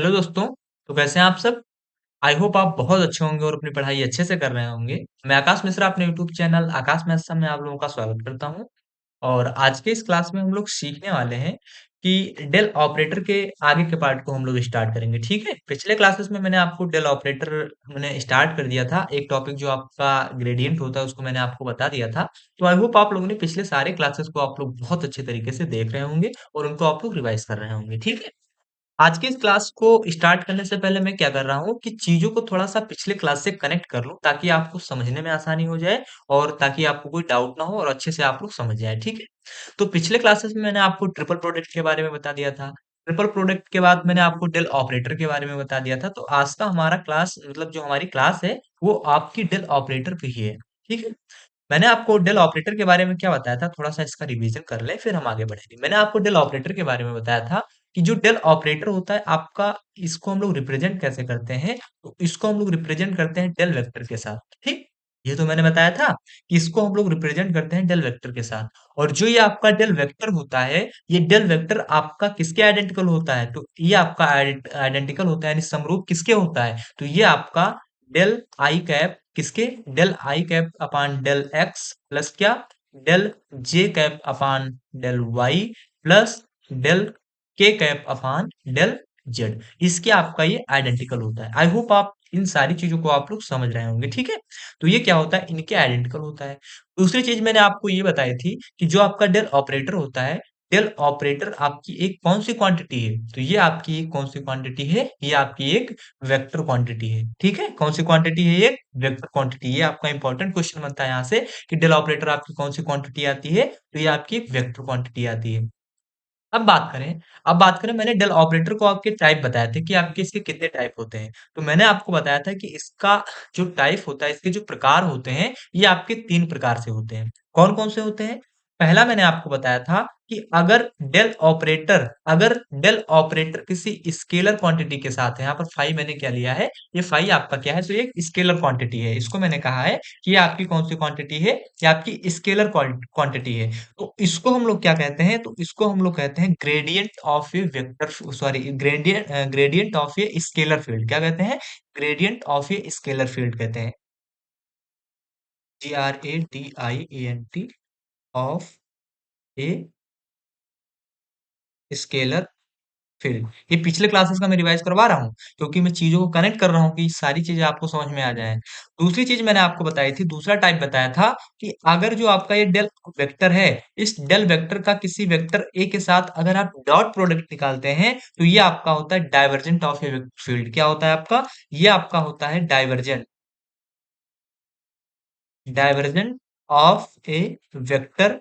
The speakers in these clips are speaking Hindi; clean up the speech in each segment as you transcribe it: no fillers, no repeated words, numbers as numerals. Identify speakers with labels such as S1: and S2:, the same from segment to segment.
S1: हेलो दोस्तों, तो कैसे हैं आप सब? आई होप आप बहुत अच्छे होंगे और अपनी पढ़ाई अच्छे से कर रहे होंगे। मैं आकाश मिश्रा अपने यूट्यूब चैनल आकाश मैथ्स में आप लोगों का स्वागत करता हूं। और आज के इस क्लास में हम लोग सीखने वाले हैं कि डेल ऑपरेटर के आगे के पार्ट को हम लोग स्टार्ट करेंगे, ठीक है? पिछले क्लासेस में मैंने आपको डेल ऑपरेटर मैंने स्टार्ट कर दिया था। एक टॉपिक जो आपका ग्रेडियंट होता है उसको मैंने आपको बता दिया था। तो आई होप आप लोगों ने पिछले सारे क्लासेस को आप लोग बहुत अच्छे तरीके से देख रहे होंगे और उनको आप लोग रिवाइज कर रहे होंगे, ठीक है? आज की इस क्लास को स्टार्ट करने से पहले मैं क्या कर रहा हूँ कि चीज़ों को थोड़ा-सा पिछले क्लास से कनेक्ट कर लूँ ताकि आपको समझने में आसानी हो जाए और ताकि आपको कोई डाउट ना हो और अच्छे से आप लोग समझ जाएँ, ठीक है? तो पिछले क्लासेस में मैंने आपको ट्रिपल प्रोडक्ट के बारे में बता दिया था। ट्रिपल प्रोडक्ट के बाद मैंने आपको डेल ऑपरेटर के बारे में बता दिया था। तो आज का हमारा क्लास मतलब जो हमारी क्लास है, वो आपकी डेल ऑपरेटर पे ही है, ठीक है? मैंने आपको डेल ऑपरेटर के बारे में क्या बताया था, थोड़ा-सा इसका रिवीजन कर लें, फिर हम आगे बढ़ेंगे। मैंने आपको डेल ऑपरेटर के बारे में बताया था कि जो डेल ऑपरेटर होता है आपका, इसको हम लोग रिप्रेजेंट कैसे करते हैं, तो इसको हम लोग रिप्रेजेंट करते हैं डेल वेक्टर के साथ, ठीक? ये तो मैंने बताया था कि इसको हम लोग रिप्रेजेंट करते हैं डेल वेक्टर के साथ। और जो ये आपका डेल वेक्टर होता है, ये डेल वेक्टर आपका किसके आइडेंटिकल होता है? तो ये आपका आइडेंटिकल होता है यानी समरूप किसके होता है? तो ये आपका डेल आई कैप किसके? डेल आई cap upon del x plus क्या? डेल जे cap upon del Y plus del के कैप अपान डेल जेड। इसके आपका ये आइडेंटिकल होता है। आई होप आप इन सारी चीजों को आप लोग समझ रहे होंगे, ठीक है? तो ये क्या होता है? इनके आइडेंटिकल होता है। दूसरी चीज मैंने आपको ये बताई थी कि जो आपका डेल ऑपरेटर होता है, डेल ऑपरेटर आपकी एक कौन सी क्वांटिटी है? तो ये आपकी एक कौन सी क्वांटिटी है? ये आपकी एक वेक्टर क्वांटिटी है, ठीक है? कौन सी क्वांटिटी है ये? Vector quantity. ये आपका इंपॉर्टेंट क्वेश्चन बनता है यहाँ से कि डेल ऑपरेटर आपकी कौन सी क्वांटिटी आती है? तो ये आपकी एक वेक्टर क्वांटिटी आती है। अब बात करें अब बात करें मैंने डेल ऑपरेटर को आपके टाइप बताए थे कि आपके इसके कितने टाइप होते हैं। तो मैंने आपको बताया था कि इसका जो टाइप होता है, इसके जो प्रकार होते हैं, ये आपके 3 प्रकार से होते हैं। कौन-कौन से होते हैं? पहला मैंने आपको बताया था कि अगर डेल ऑपरेटर किसी स्केलर क्वांटिटी के साथ है, यहाँ पर फाई मैंने क्या लिया है? ये फाई आपका क्या है? तो ये एक स्केलर क्वांटिटी है। इसको मैंने कहा है कि ये आपकी कौन सी क्वांटिटी है? ये आपकी स्केलर क्वांटिटी है। तो इसको हम लोग क्या कहते हैं? तो इसको हम लोग कहते हैं gradient of a scalar field. क्या कहते हैं? Gradient of a scalar field कहते हैं। GRADIENT of a scalar field. ये पिछले क्लासेस का मैं रिवाइज करवा रहा हूँ क्योंकि मैं चीजों को कनेक्ट कर रहा हूँ कि सारी चीजें आपको समझ में आ जाए। दूसरी चीज मैंने आपको बताई थी, दूसरा टाइप बताया था कि अगर जो आपका ये डेल वेक्टर है, इस डेल वेक्टर का किसी वेक्टर ए के साथ अगर आप डॉट प्रोडक्ट निकालते हैं तो ये आपका होता है डाइवर्जेंट ऑफ ए फील्ड। क्या होता है आपका? ये आपका होता है divergent divergent of A vector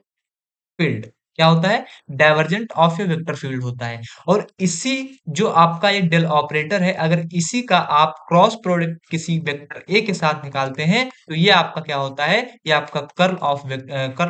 S1: field. क्या होता है? Divergent of A vector field होता है। और इसी जो आपका एक डेल ऑपरेटर है, अगर इसी का आप क्रॉस प्रोडक्ट किसी वेक्टर ए के साथ निकालते हैं तो ये आपका क्या होता है? ये आपका curl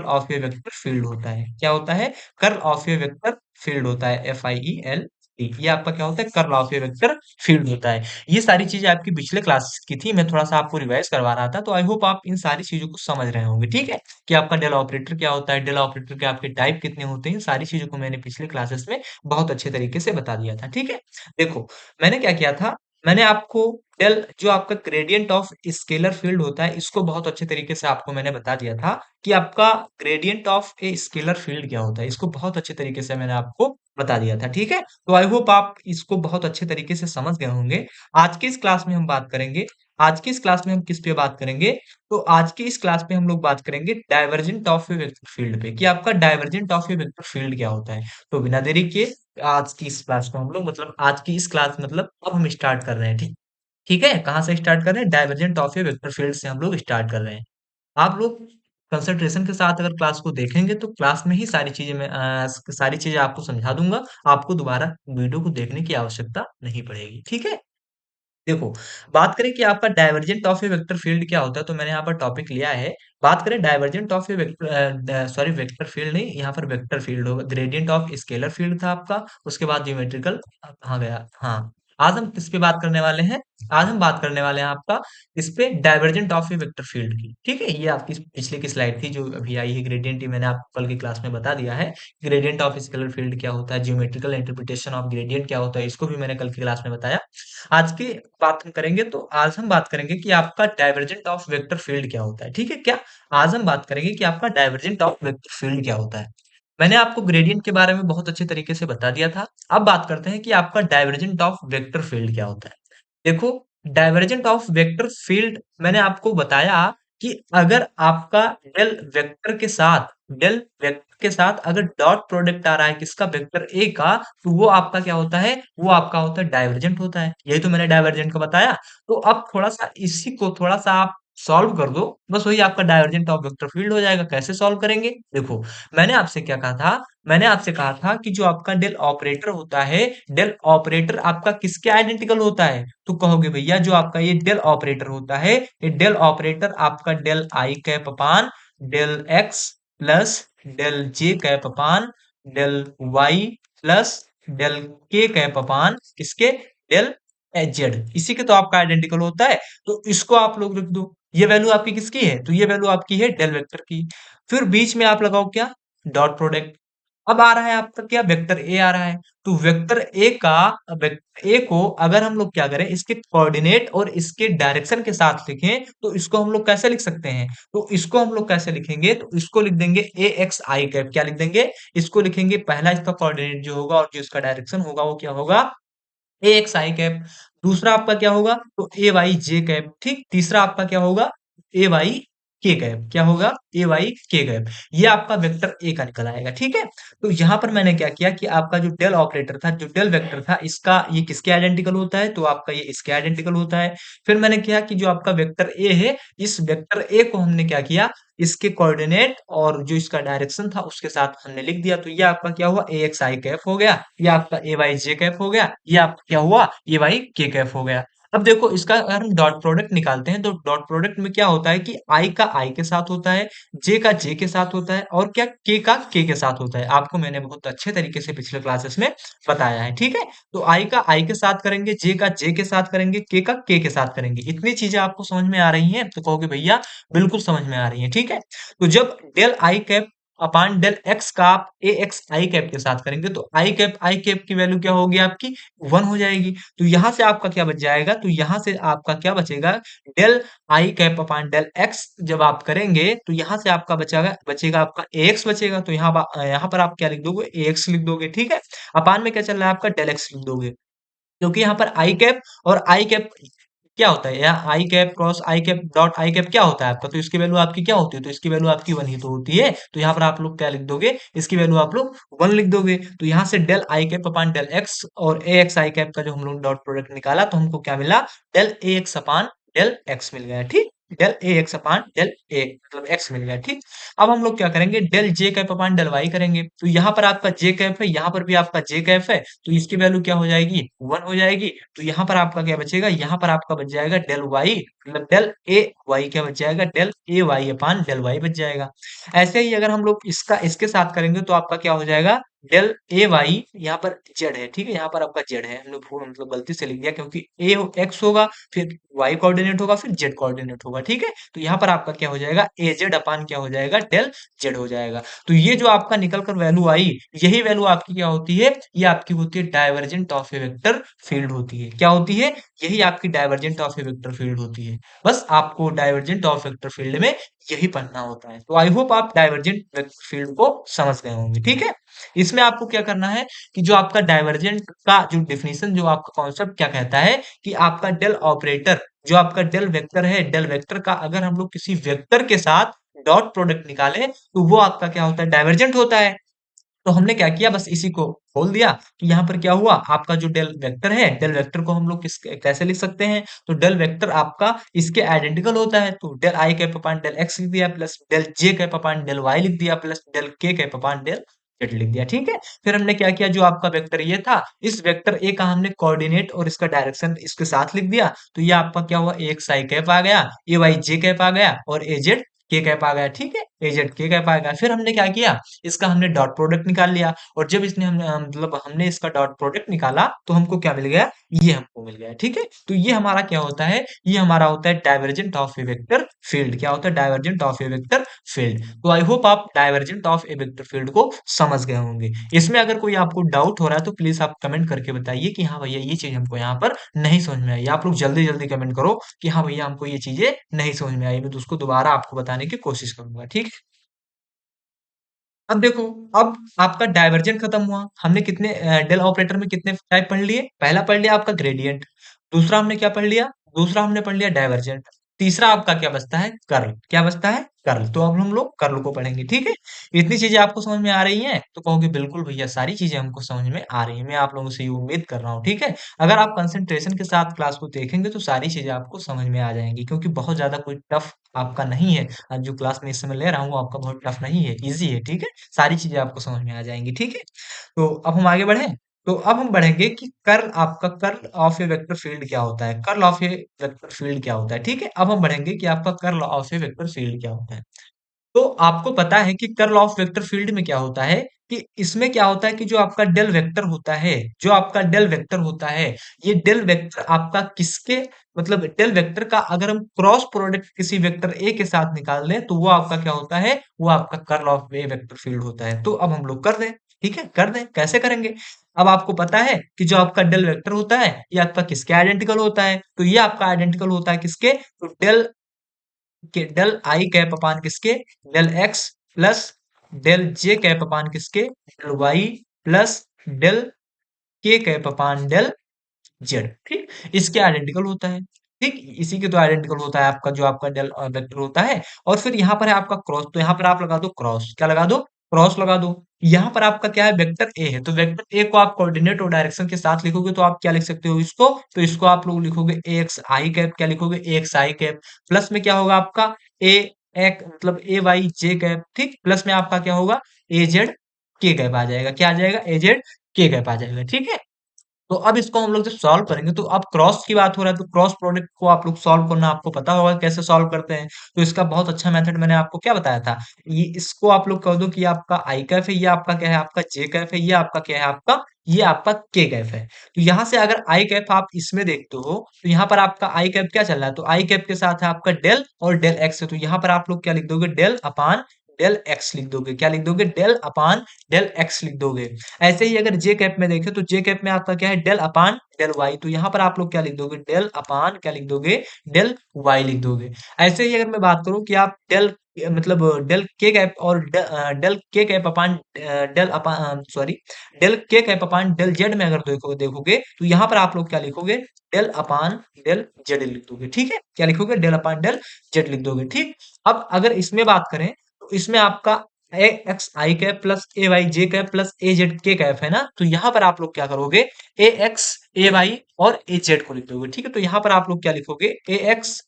S1: of A vector field होता है। क्या होता है? Curl of A vector field होता है। FIELD। ये आपका क्या होता है? Curl of A vector field होता है। ये सारी चीजें आपकी पिछले क्लास की थी, मैं थोड़ा सा आपको रिवाइज करवा रहा था। तो आई होप आप इन सारी चीजों को समझ रहे होंगे, ठीक है? कि आपका डेल ऑपरेटर क्या होता है, डेल ऑपरेटर के आपके टाइप कितने होते हैं, सारी चीज़ों को मैंने पिछले क्लासेस में बहुत अच्छे तरीके से बता दिया था, ठीक है? देखो, मैंने क्या किया था, मैंने आपको डेल जो आपका ग्रेडियंट ऑफ स्केलर फील्ड होता है, इसको बहुत अच्छे तरीके से आपको मैंने बता दिया था कि आपका gradient of a scalar field क्या होता है, इसको बहुत अच्छे तरीके से मैंने आपको बता दिया था, ठीक है? तो आई होप आप इसको बहुत अच्छे तरीके से समझ गए होंगे। आज की इस क्लास में हम बात करेंगे आज की इस क्लास में हम किस पे बात करेंगे? तो आज की इस क्लास में हम लोग बात करेंगे divergent of A vector field पे कि आपका divergent of A vector field क्या होता है। तो बिना देरी किए आज की इस क्लास को हम लोग मतलब आज की इस क्लास मतलब अब हम स्टार्ट कर रहे हैं, ठीक ठीक है? कहाँ से स्टार्ट कर रहे हैं? Divergent of A vector field से हम लोग स्टार्ट कर रहे हैं। आप लोग कंसंट्रेशन के साथ अगर क्लास को देखेंगे तो क्लास में ही सारी चीजें आपको समझा दूंगा। आपको दोबारा वीडियो को देखने की आवश्यकता नहीं पड़ेगी, ठीक है? देखो, बात करें कि आपका divergent of A vector field क्या होता है, तो मैंने यहाँ पर टॉपिक लिया है। बात करें divergent of A vector field नहीं, यहाँ पर वेक्टर फील्ड होगा। ग्रेडियंट ऑफ स्केलर फील्ड था आपका, उसके बाद ज्योमेट्रिकल कहाँ गया? हाँ, आज हम किस पे बात करने वाले हैं? आज हम बात करने वाले हैं आपका इस पे divergent of A vector field की। ठीक है? ये आपकी पिछले की स्लाइड थी जो अभी आई है ग्रेडियंट, ही मैंने आपको कल की क्लास में बता दिया है। ग्रेडियंट ऑफ स्केलर फील्ड क्या होता है, ज्योमेट्रिकल इंटरप्रिटेशन ऑफ ग्रेडियंट क्या होता है, इसको भी मैंने कल की क्लास में बताया। आज की बात हम करेंगे, तो आज हम बात करेंगे कि आपका डाइवर्जेंट ऑफ वेक्टर फील्ड क्या होता है। ठीक है क्या? आज हम बात करेंगे कि आपका डाइवर्जेंट ऑफ वेक्टर फील्ड क्या होता है। मैंने आपको ग्रेडियंट के बारे में बहुत अच्छे तरीके से बता दिया था। अब बात करते हैं कि आपका डाइवर्जेंट ऑफ वेक्टर फील्ड क्या होता है। देखो, डाइवर्जेंट ऑफ वेक्टर फील्ड मैंने आपको बताया कि अगर आपका डेल वेक्टर के साथ अगर डॉट प्रोडक्ट आ रहा है किसका, वेक्टर ए का, तो वो आपका क्या होता है, वो आपका होता है डाइवर्जेंट होता है। यही तो मैंने डाइवर्जेंट का बताया। तो अब थोड़ा सा इसी को थोड़ा सा आप सॉल्व कर दो, बस वही आपका डाइवर्जेंट ऑफ वेक्टर फील्ड हो जाएगा। कैसे सॉल्व करेंगे? देखो, मैंने आपसे क्या कहा था, मैंने आपसे कहा था कि जो आपका डेल ऑपरेटर होता है, डेल ऑपरेटर आपका किसके आइडेंटिकल होता है? तो कहोगे भैया जो आपका ये डेल ऑपरेटर होता है, ये डेल ऑपरेटर आपका डेल आई cap upon del x plus del जे cap upon del Y plus del के कैप अपान किसके, डेल जेड, इसी के तो आपका आइडेंटिकल होता है। तो इसको आप लोग लिख दो। ये वैल्यू आपकी किसकी है? तो ये वैल्यू आपकी है डेल वेक्टर की। फिर बीच में आप लगाओ क्या, डॉट प्रोडक्ट। अब आ रहा है आपका क्या, वेक्टर ए आ रहा है। तो वेक्टर ए का, वेक्टर ए को अगर हम लोग क्या करें, इसके कोऑर्डिनेट और इसके डायरेक्शन के साथ लिखें, तो इसको हम लोग कैसे लिख सकते हैं? तो इसको हम लोग कैसे लिखेंगे, तो इसको लिख देंगे ए एक्स आई कैप। क्या लिख देंगे? इसको लिखेंगे, पहला इसका कोऑर्डिनेट जो होगा और जो इसका डायरेक्शन होगा वो क्या होगा, ए एक्स आई कैप। दूसरा आपका क्या होगा, तो ए वाई जे कैप। ठीक, तीसरा आपका क्या होगा, ए वाई के कैप। क्या होगा, ए वाई के कैप। ये आपका वेक्टर ए का निकल आएगा। ठीक है, तो यहां पर मैंने क्या किया कि आपका जो डेल ऑपरेटर था, जो डेल वेक्टर था, इसका ये किसके आइडेंटिकल होता है, तो आपका ये इसके आइडेंटिकल होता है। फिर मैंने किया कि जो आपका वेक्टर ए है, इस वेक्टर ए को हमने क्या किया, इसके कोऑर्डिनेट और जो इसका डायरेक्शन था उसके साथ हमने लिख दिया। तो ये आपका क्या हुआ, ए एक्स आई कैप हो गया, ये आपका ए वाई जे कैप हो गया, ये आपका क्या हुआ, ए वाई के कैप हो गया। अब देखो, इसका अगर हम डॉट प्रोडक्ट निकालते हैं, तो डॉट प्रोडक्ट में क्या होता है कि आई का आई के साथ होता है, जे का जे के साथ होता है, और क्या, के का के साथ होता है। आपको मैंने बहुत अच्छे तरीके से पिछले क्लासेस में बताया है। ठीक है, तो आई का आई के साथ करेंगे, जे का जे के साथ करेंगे, के का के साथ करेंगे। इतनी चीजें आपको समझ में आ रही हैं? तो कहोगे भैया बिल्कुल समझ में आ रही है। ठीक है, तो जब डेल आई कैप अपान डेल एक्स का आप ए एक्स आई कैप के साथ करेंगे, तो आई कैप की वैल्यू क्या होगी आपकी, 1 हो जाएगी। तो यहां से आपका क्या बच जाएगा, तो यहां से आपका क्या बचेगा, डेल आई कैप अपान डेल एक्स जब आप करेंगे, तो यहां से आपका बचेगा बचेगा आपका ए एक्स बचेगा। तो यहाँ पर आप क्या लिख दोगे, ए एक्स लिख दोगे। ठीक है, अपान में क्या चल रहा है आपका, डेल एक्स लिख दोगे। क्योंकि यहाँ पर आई कैप और आई कैप क्या होता है, यहाँ I cap cross I cap dot I cap क्या होता है आपका, तो इसकी वैल्यू आपकी क्या होती है, तो इसकी वैल्यू आपकी 1 ही तो होती है। तो यहाँ पर आप लोग क्या लिख दोगे, इसकी वैल्यू आप लोग 1 लिख दोगे। तो यहाँ से डेल आई कैप अपान डेल एक्स और ए एक्स आई कैप का जो हम लोग डॉट प्रोडक्ट निकाला, तो हमको क्या मिला, del A x upon del x मिल गया। ठीक, del A x upon del A मतलब एक्स मिल गया। ठीक, अब हम लोग क्या करेंगे, डेल जे कैप अपान डेल वाई करेंगे। तो यहाँ पर आपका जे कैप है, यहाँ पर भी आपका जे कैप है, तो इसकी वैल्यू क्या हो जाएगी, 1 हो जाएगी। तो यहाँ पर आपका क्या बचेगा, यहाँ पर आपका बच जाएगा डेल वाई, मतलब डेल ए वाई क्या बच जाएगा, del A Y upon del Y बच जाएगा। ऐसे ही अगर हम लोग इसका इसके साथ करेंगे, तो आपका क्या हो जाएगा, डेल ए वाई, यहाँ पर जेड है। ठीक है, यहाँ पर आपका जेड है, हमने भूल मतलब गलती से लिख दिया, क्योंकि ए एक्स होगा, फिर वाई कोऑर्डिनेट होगा, फिर जेड कोऑर्डिनेट होगा। ठीक है, तो यहाँ पर आपका क्या हो जाएगा, ए जेड अपान क्या हो जाएगा, डेल जेड हो जाएगा। तो ये जो आपका निकल कर वैल्यू आई, यही वैल्यू आपकी क्या होती है, ये आपकी होती है divergent of A vector field होती है। क्या होती है, यही आपकी divergent of A vector field होती है। बस आपको डाइवर्जेंट ऑफ वेक्टर फील्ड में यही पढ़ना होता है। तो आई होप आप डाइवर्जेंट वेक्टर फील्ड को समझ गए होंगे। ठीक है, इसमें आपको क्या करना है कि जो आपका डाइवर्जेंट का जो डिफिनीशन, जो आपका कॉन्सेप्ट क्या कहता है कि आपका डेल ऑपरेटर, जो आपका डेल वेक्टर है, डेल वेक्टर का अगर हम लोग किसी वेक्टर के साथ डॉट प्रोडक्ट निकाले, तो वो आपका क्या होता है, डाइवर्जेंट होता है। तो हमने क्या किया, बस इसी को खोल दिया। तो यहाँ पर क्या हुआ, आपका जो डेल वेक्टर है, डेल वेक्टर को हम लोग कैसे लिख सकते हैं, तो डेल वेक्टर आपका इसके आइडेंटिकल होता है। तो डेल आई कैप अपान डेल एक्स लिख दिया, प्लस डेल जे कैप अपान डेल वाई लिख दिया, प्लस डेल के कैप अपान डेल जेड लिख दिया। ठीक है, फिर हमने क्या किया, जो आपका वेक्टर ये था, इस वेक्टर ए का हमने कोऑर्डिनेट और इसका डायरेक्शन इसके साथ लिख दिया। तो ये आपका क्या हुआ, ए एक्स आई कैप आ गया, ए वाई जे कैप आ गया और ए जेड के कैप आ गया। ठीक है, ए जेड के कैप आएगा। फिर हमने क्या किया, इसका हमने डॉट प्रोडक्ट निकाल लिया, और जब इसने मतलब हमने इसका डॉट प्रोडक्ट निकाला तो हमको क्या मिल गया, ये हमको मिल गया। ठीक है, तो ये हमारा क्या होता है, ये हमारा होता है divergent of A vector field. क्या होता है, divergent of A vector field. तो आई होप आप divergent of A vector field को समझ गए होंगे। इसमें अगर कोई आपको डाउट हो रहा है तो प्लीज आप कमेंट करके बताइए कि हाँ भैया ये चीज हमको यहाँ पर नहीं समझ में आई। आप लोग जल्दी जल्दी कमेंट करो कि हाँ भैया हमको ये चीजें नहीं समझ में आई, मैं तो उसको दोबारा आपको बताने की कोशिश करूंगा। ठीक है, अब देखो, अब आपका डाइवर्जेंट खत्म हुआ। हमने कितने डेल ऑपरेटर में कितने टाइप पढ़ लिए, पहला पढ़ लिया आपका ग्रेडियंट, दूसरा हमने क्या पढ़ लिया, दूसरा हमने पढ़ लिया डाइवर्जेंट, तीसरा आपका क्या बचता है, कर्ल। क्या बचता है, कर्ल। तो अब हम लोग कर्ल को पढ़ेंगे। ठीक है, इतनी चीजें आपको समझ में आ रही हैं तो कहोगे बिल्कुल भैया सारी चीजें हमको समझ में आ रही हैं, मैं आप लोगों से ये उम्मीद कर रहा हूँ। ठीक है, अगर आप कंसंट्रेशन के साथ क्लास को देखेंगे तो सारी चीजें आपको समझ में आ जाएंगी, क्योंकि बहुत ज्यादा कोई टफ आपका नहीं है। जो क्लास में इस समय ले रहा हूँ वो आपका बहुत टफ नहीं है, इजी है। ठीक है, सारी चीजें आपको समझ में आ जाएंगी। ठीक है, तो अब हम आगे बढ़े। तो अब हम बढ़ेंगे कि कर्ल, आपका curl of A vector field क्या होता है, curl of A vector field क्या होता है। ठीक है, अब हम बढ़ेंगे कि आपका curl of A vector field क्या होता है। तो आपको पता है कि कर्ल ऑफ वेक्टर फील्ड में क्या होता है, कि इसमें क्या होता है कि जो आपका डेल वेक्टर होता है, जो आपका डेल वेक्टर होता है, ये डेल वेक्टर आपका किसके, मतलब डेल वेक्टर का अगर हम क्रॉस प्रोडक्ट किसी वेक्टर ए के साथ निकाल दें तो वो आपका क्या होता है, वो आपका curl of A vector field होता है। तो अब हम लोग कर दें। ठीक है, कर दें, कैसे करेंगे। अब आपको पता है कि जो आपका डेल वेक्टर होता है ये आपका किसके आइडेंटिकल होता है, तो ये आपका आइडेंटिकल होता है किसके, तो डेल के डेल आई कैप अपान किसके, डेल एक्स प्लस डेल जे कैप अपान किसके, डेल वाई प्लस डेल के कैप अपान डेल जेड। ठीक, इसके आइडेंटिकल होता है। ठीक, इसी के तो आइडेंटिकल होता है आपका जो आपका डेल वेक्टर होता है। और फिर यहाँ पर है आपका क्रॉस, तो यहाँ पर आप लगा दो क्रॉस, क्या लगा दो, क्रॉस लगा दो। यहाँ पर आपका क्या है, वेक्टर ए है, तो वेक्टर ए को आप कोऑर्डिनेट और डायरेक्शन के साथ लिखोगे तो आप क्या लिख सकते हो इसको, तो इसको आप लोग लिखोगे ए एक्स आई कैप, क्या लिखोगे, ए एक्स आई कैप, प्लस में क्या होगा आपका ए एक मतलब ए वाई जे कैप। ठीक, प्लस में आपका क्या होगा, ए जेड के कैप आ जाएगा, क्या आ जाएगा, ए जेड के कैप आ जाएगा। ठीक है, तो अब इसको हम लोग जब सॉल्व करेंगे तो अब क्रॉस की बात हो रहा है तो क्रॉस प्रोडक्ट को आप लोग सॉल्व करना आपको पता होगा कैसे सॉल्व करते हैं। तो इसका बहुत अच्छा मेथड मैंने आपको क्या बताया था, ये इसको आप लोग कह दो कि ये आपका आई कैफ है, ये आपका क्या है, आपका जे कैफ है, ये आपका क्या है, आपका ये आपका के कैफ है। तो यहाँ से अगर आई कैफ आप इसमें देखते हो तो यहाँ पर आपका आई कैप क्या चल रहा है, तो आई कैप के साथ है आपका डेल और डेल एक्स है, तो यहाँ पर आप लोग क्या लिख दोगे, डेल अपान डेल एक्स लिख दोगे, क्या लिख दोगे, डेल अपान डेल एक्स लिख दोगे। ऐसे ही अगर जे कैप में देखें तो जे कैप में आपका क्या है, डेल अपान डेल वाई, तो यहाँ पर आप लोग क्या लिख दोगे, डेल अपान क्या लिख दोगे, डेल वाई लिख दोगे। ऐसे ही अगर मैं बात करूं कि आप डेल मतलब डेल के कैप और डेल के कैप अपान डेल अपान सॉरी डेल के कैप अपान डेल जेड में अगर देखोगे तो यहाँ पर आप लोग क्या लिखोगे, डेल अपान डेल जेड लिख दोगे। ठीक है, क्या लिखोगे, डेल अपान डेल जेड लिख दोगे। ठीक, अब अगर इसमें बात करें तो इसमें आपका ए एक्स आई कैप प्लस ए वाई जे कैप प्लस ए जेड के कैप है ना, तो यहाँ पर आप लोग क्या करोगे, ए एक्स ए वाई और ए जेड को लिख दोगे। ठीक है, तो यहाँ पर आप लोग क्या लिखोगे, ए एक्स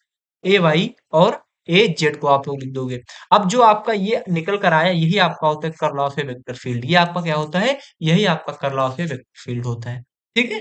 S1: ए वाई और ए जेड को आप लोग लिख दोगे। अब जो आपका ये निकल कर आया यही आपका होता है curl of A vector field, ये आपका क्या होता है, यही आपका curl of A vector field होता है। ठीक है,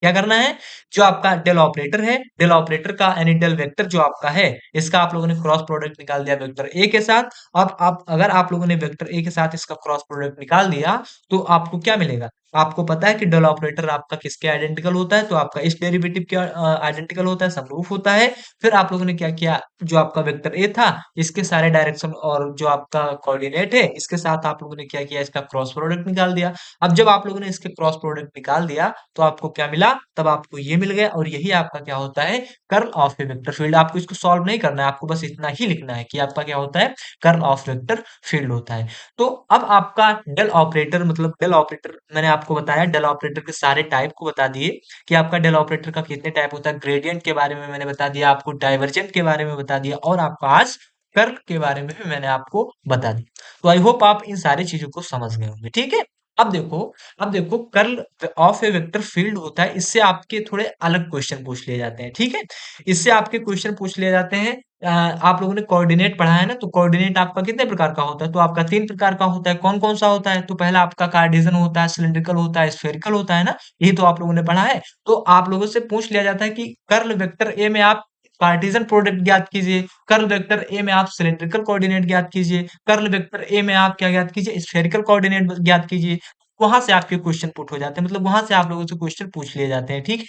S1: क्या करना है, जो आपका डेल ऑपरेटर है, डेल ऑपरेटर का यानी डेल वेक्टर जो आपका है, इसका आप लोगों ने क्रॉस प्रोडक्ट निकाल दिया वेक्टर ए के साथ। अब आप अगर आप लोगों ने वेक्टर ए के साथ इसका क्रॉस प्रोडक्ट निकाल दिया तो आपको क्या मिलेगा, आपको पता है कि डेल ऑपरेटर आपका किसके आइडेंटिकल होता है, तो आपका इस डेरिवेटिव के आइडेंटिकल होता है, समरूप होता है। फिर आप लोगों ने क्या किया, जो आपका वेक्टर ए था इसके सारे डायरेक्शन और जो आपका कोऑर्डिनेट है इसके साथ आप लोगों ने क्या किया, इसका क्रॉस प्रोडक्ट निकाल दिया। अब जब आप लोगों ने इसके क्रॉस प्रोडक्ट निकाल दिया तो आपको क्या मिला, तब आपको ये मिल गया, और यही आपका क्या होता है, curl of A vector field. आपको इसको सॉल्व नहीं करना है, आपको बस इतना ही लिखना है कि आपका क्या होता है, कर्ल ऑफ वेक्टर फील्ड होता है। तो अब आपका डेल ऑपरेटर, मतलब डेल ऑपरेटर मैंने आपको बताया, डेल ऑपरेटर के सारे टाइप को बता दिए कि आपका डेल ऑपरेटर का कितने टाइप होता है, ग्रेडियंट के बारे में मैंने बता दिया, आपको डाइवर्जेंट के बारे में बता दिया, और आपका आज कर्ल के बारे में भी मैंने आपको बता दिया। तो आई होप आप इन सारी चीजों को समझ गए होंगे। ठीक है, अब देखो, अब देखो curl of A vector field होता है, इससे आपके थोड़े अलग क्वेश्चन पूछ लिए जाते हैं। ठीक है, इससे आपके क्वेश्चन पूछ लिए जाते हैं। आप लोगों ने कोऑर्डिनेट पढ़ा है ना, तो कोऑर्डिनेट आपका कितने प्रकार का होता है, तो आपका 3 प्रकार का होता है। कौन कौन सा होता है, तो पहला आपका कार्टेशियन होता है, सिलिंड्रिकल होता है, स्फेरिकल होता है ना, ये तो आप लोगों ने पढ़ा है। तो आप लोगों से पूछ लिया जाता है कि कर्ल वेक्टर ए में आप कार्टेशियन प्रोडक्ट ज्ञात कीजिए, कर्ल वेक्टर ए में आप सिलेंड्रिकल कोऑर्डिनेट ज्ञात कीजिए, कर्ल वेक्टर ए में आप क्या ज्ञात कीजिए, स्फेरिकल कोऑर्डिनेट ज्ञात कीजिए। वहां से आपके क्वेश्चन पुट हो जाते हैं, मतलब वहां से आप लोगों से क्वेश्चन पूछ लिए जाते हैं, ठीक है।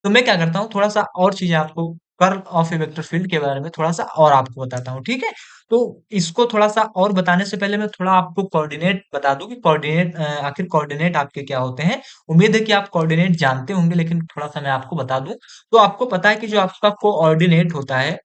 S1: तो मैं क्या करता हूँ, थोड़ा-सा और चीज़ें आपको curl of A vector field के बारे में थोड़ा-सा और आपको बताता हूँ, ठीक है? तो इसको थोड़ा-सा और बताने से पहले मैं थोड़ा आपको कोऑर्डिनेट बता दूँ कि कोऑर्डिनेट आखिर कोऑर्डिनेट आपके क्या होते हैं। उम्मीद है कि आप कोऑर्डिनेट जानते होंगे, लेकिन थोड़ा-सा मैं आपको बता दूँ। तो आपको पता है कि जो आपका कोऑर्डिनेट होता है,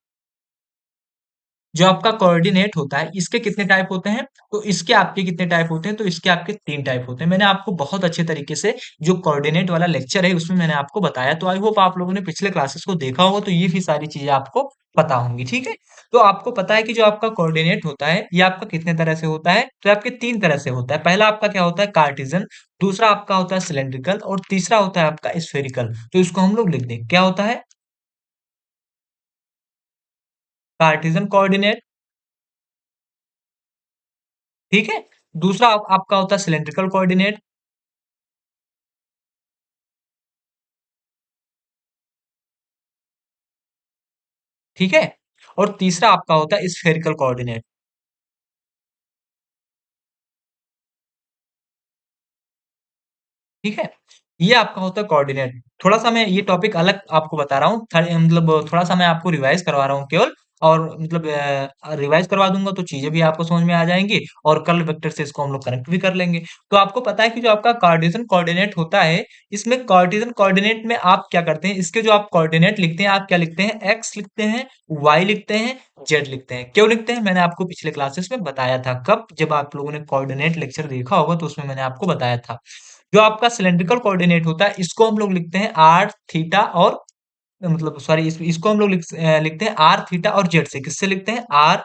S1: इसके कितने टाइप होते हैं? तो इसके आपके कितने टाइप होते हैं? तो इसके आपके 3 टाइप होते हैं। मैंने आपको बहुत अच्छे तरीके से जो कोऑर्डिनेट वाला लेक्चर है, उसमें मैंने आपको बताया। तो आई होप आप लोगों ने पिछले क्लासेस को देखा होगा, तो ये भी सारी चीज़ें आपको पता होंगी, ठीक है? तो आपको पता है कि जो आपका कोऑर्डिनेट होता है, ये आपका कितने तरह से होता है? तो आपके 3 तरह से होता है। पहला आपका क्या होता है? कार्टेशियन, दूसरा आपका होता है सिलिंड्रिकल और तीसरा होता है आपका स्फेरिकल। तो इसको हम लोग लिख दें। क्या होता है? कार्टेशियन कोऑर्डिनेट, ठीक है? दूसरा आपका होता है सिलिंड्रिकल कोऑर्डिनेट, ठीक है? और तीसरा आपका होता है स्फेरिकल कोऑर्डिनेट, ठीक है? ये आपका होता है कोऑर्डिनेट। थोड़ा-सा मैं ये टॉपिक अलग आपको बता रहा हूँ, मतलब थोड़ा-सा मैं आपको रिवाइज़ करवा रहा हूँ केवल, और मतलब रिवाइज़ करवा दूँगा तो चीज़ें भी आपको समझ में आ जाएँगी और कर्ल वेक्टर से इसको हम लोग कनेक्ट भी कर लेंगे। तो आपको पता है कि जो आपका कार्टेशियन कोऑर्डिनेट होता है, इसमें कार्टेशियन कोऑर्डिनेट में आप क्या करते हैं, इसके जो आप कोऑर्डिनेट लिखते हैं, आप क्या लिखते हैं? एक्स लिखते हैं, वाई लिखते हैं, जेड लिखते हैं। क्यों लिखते हैं? मैंने आपको पिछले क्लासेस में बताया था। कब? जब आप लोगों ने कोऑर्डिनेट लेक्चर देखा होगा, तो उसमें मैंने आपको बताया था। जो आपका सिलेंड्रिकल कोऑर्डिनेट होता है, इसको हम लोग लिखते हैं आर थीटा और मतलब सॉरी, इसको हम लोग लिखते हैं आर थीटा और जेड से। किससे लिखते हैं? आर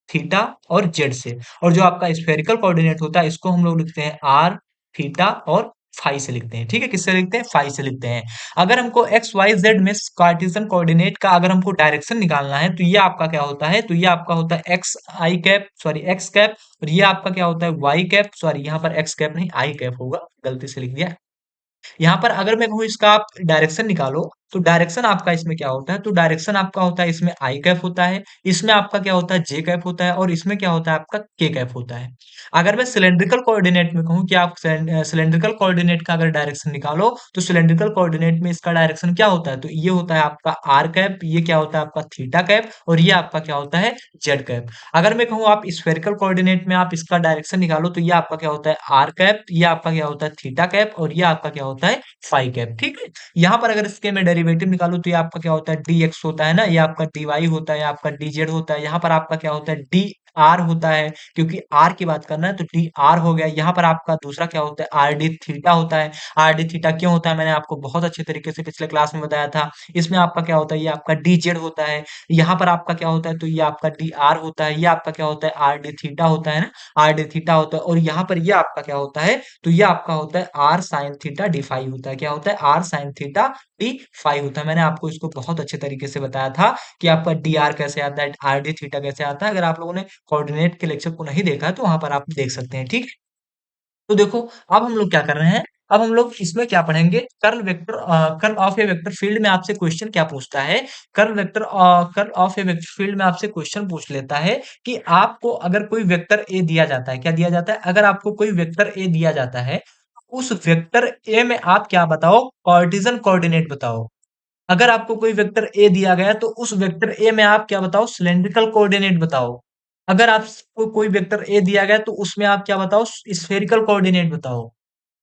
S1: थीटा और जेड से। और जो आपका स्फेरिकल कोऑर्डिनेट होता है, इसको हम लोग लिखते हैं आर थीटा और फाई से लिखते हैं, ठीक है? किससे लिखते हैं? फाई से लिखते हैं। अगर हमको एक्स वाई जेड में कार्टेशियन कोऑर्डिनेट का अगर हमको डायरेक्शन निकालना है, तो ये आपका क्या होता है? तो ये आपका होता है एक्स आई कैप, सॉरी एक्स कैप, और ये आपका क्या होता है? वाई कैप, सॉरी यहाँ पर एक्स कैप नहीं आई कैप होगा, गलती से लिख दिया। यहाँ पर अगर मैं कहूँ इसका आप डायरेक्शन निकालो, तो डायरेक्शन आपका इसमें क्या होता है? तो डायरेक्शन आपका होता है, इसमें आई कैप होता है, इसमें आपका क्या होता है? जे कैप होता है, और इसमें क्या होता है? आपका के कैप होता है। अगर मैं सिलेंड्रिकल कोऑर्डिनेट में कहूँ कि आप सिलेंड्रिकल कोऑर्डिनेट का अगर डायरेक्शन निकालो, तो सिलेंड्रिकल कोऑर्डिनेट में इसका डायरेक्शन क्या होता है? तो ये होता है आपका आर कैप, ये क्या होता है? आपका थीटा कैप, और ये आपका क्या होता है? Z cap. अगर मैं कहूँ आप स्फेरिकल कोऑर्डिनेट में आप इसका डायरेक्शन निकालो, तो ये आपका क्या होता है? आर कैप, ये आपका क्या होता है? थीटा कैप, और ये आपका क्या होता है? फाई कैप, ठीक है? यहाँ पर अगर इसके मैं डेरिवेटिव निकालूं, तो ये आपका क्या होता है? dx होता है ना, ये आपका dy होता है, आपका dz होता है। यहाँ पर आपका क्या होता है? dr होता है, क्योंकि r की बात करना है, तो dr हो गया। यहाँ पर आपका दूसरा क्या होता है? rd थीटा होता है। rd थीटा क्यों होता है? मैंने आपको बहुत अच्छे तरीके से पिछले क्लास में बताया था। इसमें आपका क्या होता है? ये आपका dz होता है। यहाँ पर आपका क्या होता है? तो ये आपका dr होता है। ये आपका क्या होता है? rd थीटा होता है ना, rd थीटा होता है। और यहाँ पर ये आपका क्या होता है? तो ये आपका होता है r sine theta d phi होता है। क्या होता है? R sine theta d phi होता है। मैंने आपको इसको बहुत अच्छे तरीके से बताया था कि आपका डी आर कैसे आता है, आर डी थीटा कैसे आता है। अगर आप लोगों ने कोऑर्डिनेट के लेक्चर को नहीं देखा है, तो वहां पर आप देख सकते हैं, ठीक है? तो देखो, अब हम लोग क्या कर रहे हैं, अब हम लोग इसमें क्या पढ़ेंगे? Curl of A vector field में आपसे क्वेश्चन क्या पूछता है? Curl of A vector field में आपसे क्वेश्चन पूछ लेता है कि आपको अगर कोई वेक्टर ए दिया जाता है, क्या दिया जाता है? अगर आपको कोई वेक्टर ए दिया जाता है, उस वेक्टर ए में आप क्या बताओ? कार्टेशियन कोऑर्डिनेट बताओ। अगर आपको कोई वेक्टर ए दिया गया, तो उस वेक्टर ए में आप क्या बताओ? सिलेंड्रिकल कोऑर्डिनेट बताओ। अगर आपको कोई वेक्टर ए दिया गया, तो उसमें आप क्या बताओ? स्फेरिकल कोऑर्डिनेट बताओ।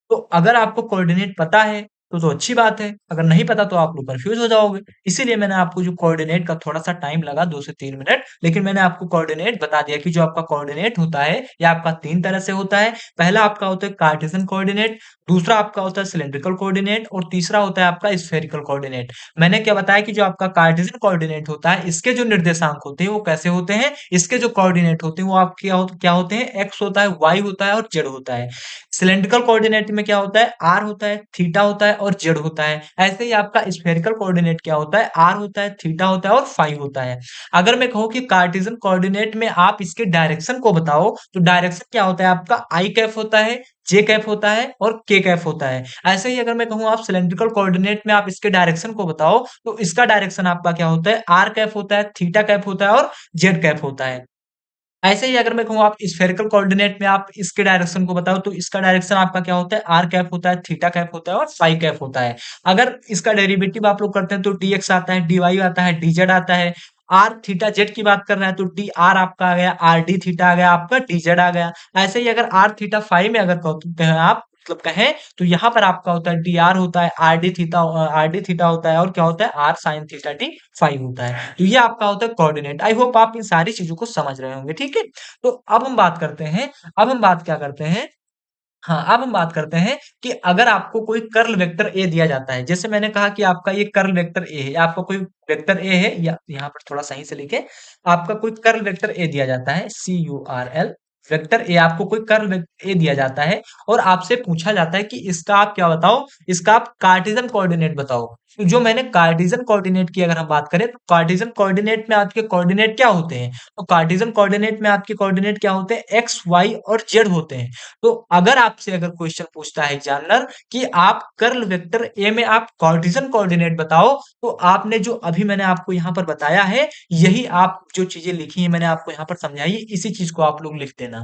S1: तो अगर आपको कोऑर्डिनेट पता है, तो अच्छी बात है। अगर नहीं पता, तो आप लोग कंफ्यूज हो जाओगे। इसीलिए मैंने आपको जो कोऑर्डिनेट का थोड़ा-सा टाइम लगा, 2 से 3 मिनट, लेकिन मैंने आपको कोऑर्डिनेट बता दिया कि जो आपका कोऑर्डिनेट होता है, ये आपका 3 तरह से होता है। पहला आपका होता है कार्टेशियन कोऑर्डिनेट, दूसरा आपका होता है सिलिंड्रिकल कोऑर्डिनेट, और तीसरा होता है आपका स्फेरिकल कोऑर्डिनेट। मैंने क्या बताया कि जो आपका कार्टेशियन कोऑर्डिनेट होता है, इसके जो निर्देशांक होते हैं, वो कैसे होते हैं? इसके जो कोऑर्डिनेट होते हैं, वो आप क्या होते हैं? एक्स होता है, वाई होता है और जेड होता है। सिलेंड्रिकल कोऑर्डिनेट में क्या होता है? आर होता है, थीटा होता है और जेड होता है। ऐसे ही आपका स्फेरिकल कोऑर्डिनेट क्या होता है, आर होता है, थीटा होता है और फाई होता है। अगर मैं कहूँ कि कार्टेशियन कोऑर्डिनेट में आप इसके डायरेक्शन को बताओ, तो डायरेक्शन क्या होता है आपका, आई कैप होता है, जे कैप होता है और के कैप होता है। ऐसे ही अगर मैं कहूँ आप सिलेंड्रिकल कोऑर्डिनेट में आप इसके डायरेक्शन को बताओ, तो इसका डायरेक्शन आपका क्या होता है, आर कैप होता है, थीटा कैप होता है और जेड कैप होता है। ऐसे ही अगर मैं कहूँ आप स्फेरिकल कोऑर्डिनेट में आप इसके डायरेक्शन को बताओ, तो इसका डायरेक्शन आपका क्या होता है, आर कैप होता है, थीटा कैप होता है और फाई कैप होता है। अगर इसका डेरिवेटिव आप लोग करते हैं तो dx आता है, dy आता है, dz आता है। आर थीटा जेड की बात कर रहे हैं तो डी आर आपका आ गया, आर डी थीटा आ गया, आपका dz आ गया। ऐसे ही अगर आर थीटा फाई में अगर कहते हैं आप, मतलब कहें, तो यहाँ पर आपका होता है डी आर होता है, आर डी थीटा होता है और क्या होता है, r sine theta d phi होता है। तो ये आपका होता है कोऑर्डिनेट। आई होप आप इन सारी चीजों को समझ रहे होंगे, ठीक है। तो अब हम बात करते हैं, अब हम बात क्या करते हैं, हाँ, अब हम बात करते हैं कि अगर आपको कोई कर्ल वेक्टर ए दिया जाता है, जैसे मैंने कहा कि आपका ये कर्ल वेक्टर ए है, आपका कोई वेक्टर ए है, या यहाँ पर थोड़ा सही से लिखे, आपका कोई कर्ल वेक्टर ए दिया जाता है, CURL वेक्टर ए, आपको कोई कर्ल वेक्टर ए दिया जाता है और आपसे पूछा जाता है कि इसका आप क्या बताओ, इसका आप कार्टेशियन कोऑर्डिनेट बताओ। तो जो मैंने कार्टेशियन कोऑर्डिनेट की अगर हम बात करें, तो कार्टेशियन कोऑर्डिनेट में आपके कोऑर्डिनेट क्या होते हैं, तो कार्टेशियन कोऑर्डिनेट में आपके कोऑर्डिनेट क्या होते हैं, एक्स वाई और जेड होते हैं। तो अगर आपसे अगर क्वेश्चन पूछता है एग्जामिनर कि आप कर्ल वेक्टर ए में आप कार्टेशियन कोऑर्डिनेट बताओ, तो आपने जो अभी मैंने आपको यहाँ पर बताया है, यही आप जो चीजें लिखी है मैंने आपको यहाँ पर समझाई है, इसी चीज को आप लोग लिख देना।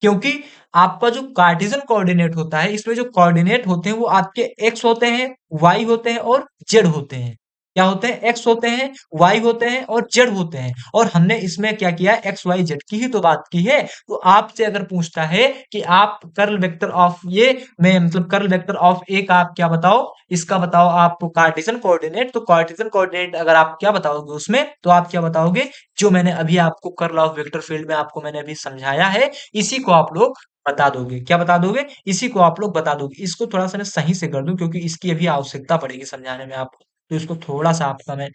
S1: क्योंकि आपका जो कार्टेशियन कोऑर्डिनेट होता है, इसमें जो कोऑर्डिनेट होते हैं वो आपके एक्स होते हैं, वाई होते हैं और जेड होते हैं। क्या होते हैं, एक्स होते हैं, वाई होते हैं और जेड होते हैं। और हमने इसमें क्या किया, एक्स वाई जेड की ही तो बात की है। तो आपसे अगर पूछता है कि आप कर्ल वेक्टर ऑफ ये में, मतलब कर्ल वेक्टर ऑफ ए का आप क्या बताओ, इसका बताओ आप कार्टेशियन कोऑर्डिनेट, तो कार्टेशियन कोऑर्डिनेट अगर आप क्या बताओगे उसमें, तो आप क्या बताओगे, जो मैंने अभी आपको कर्ल ऑफ वेक्टर फील्ड में आपको मैंने अभी समझाया है, इसी को आप लोग बता दोगे। क्या बता दोगे, इसी को आप लोग बता दोगे। इसको थोड़ा सा मैं सही से कर दूं, क्योंकि इसकी अभी आवश्यकता पड़ेगी समझाने में आपको, तो इसको थोड़ा सा आपका मैं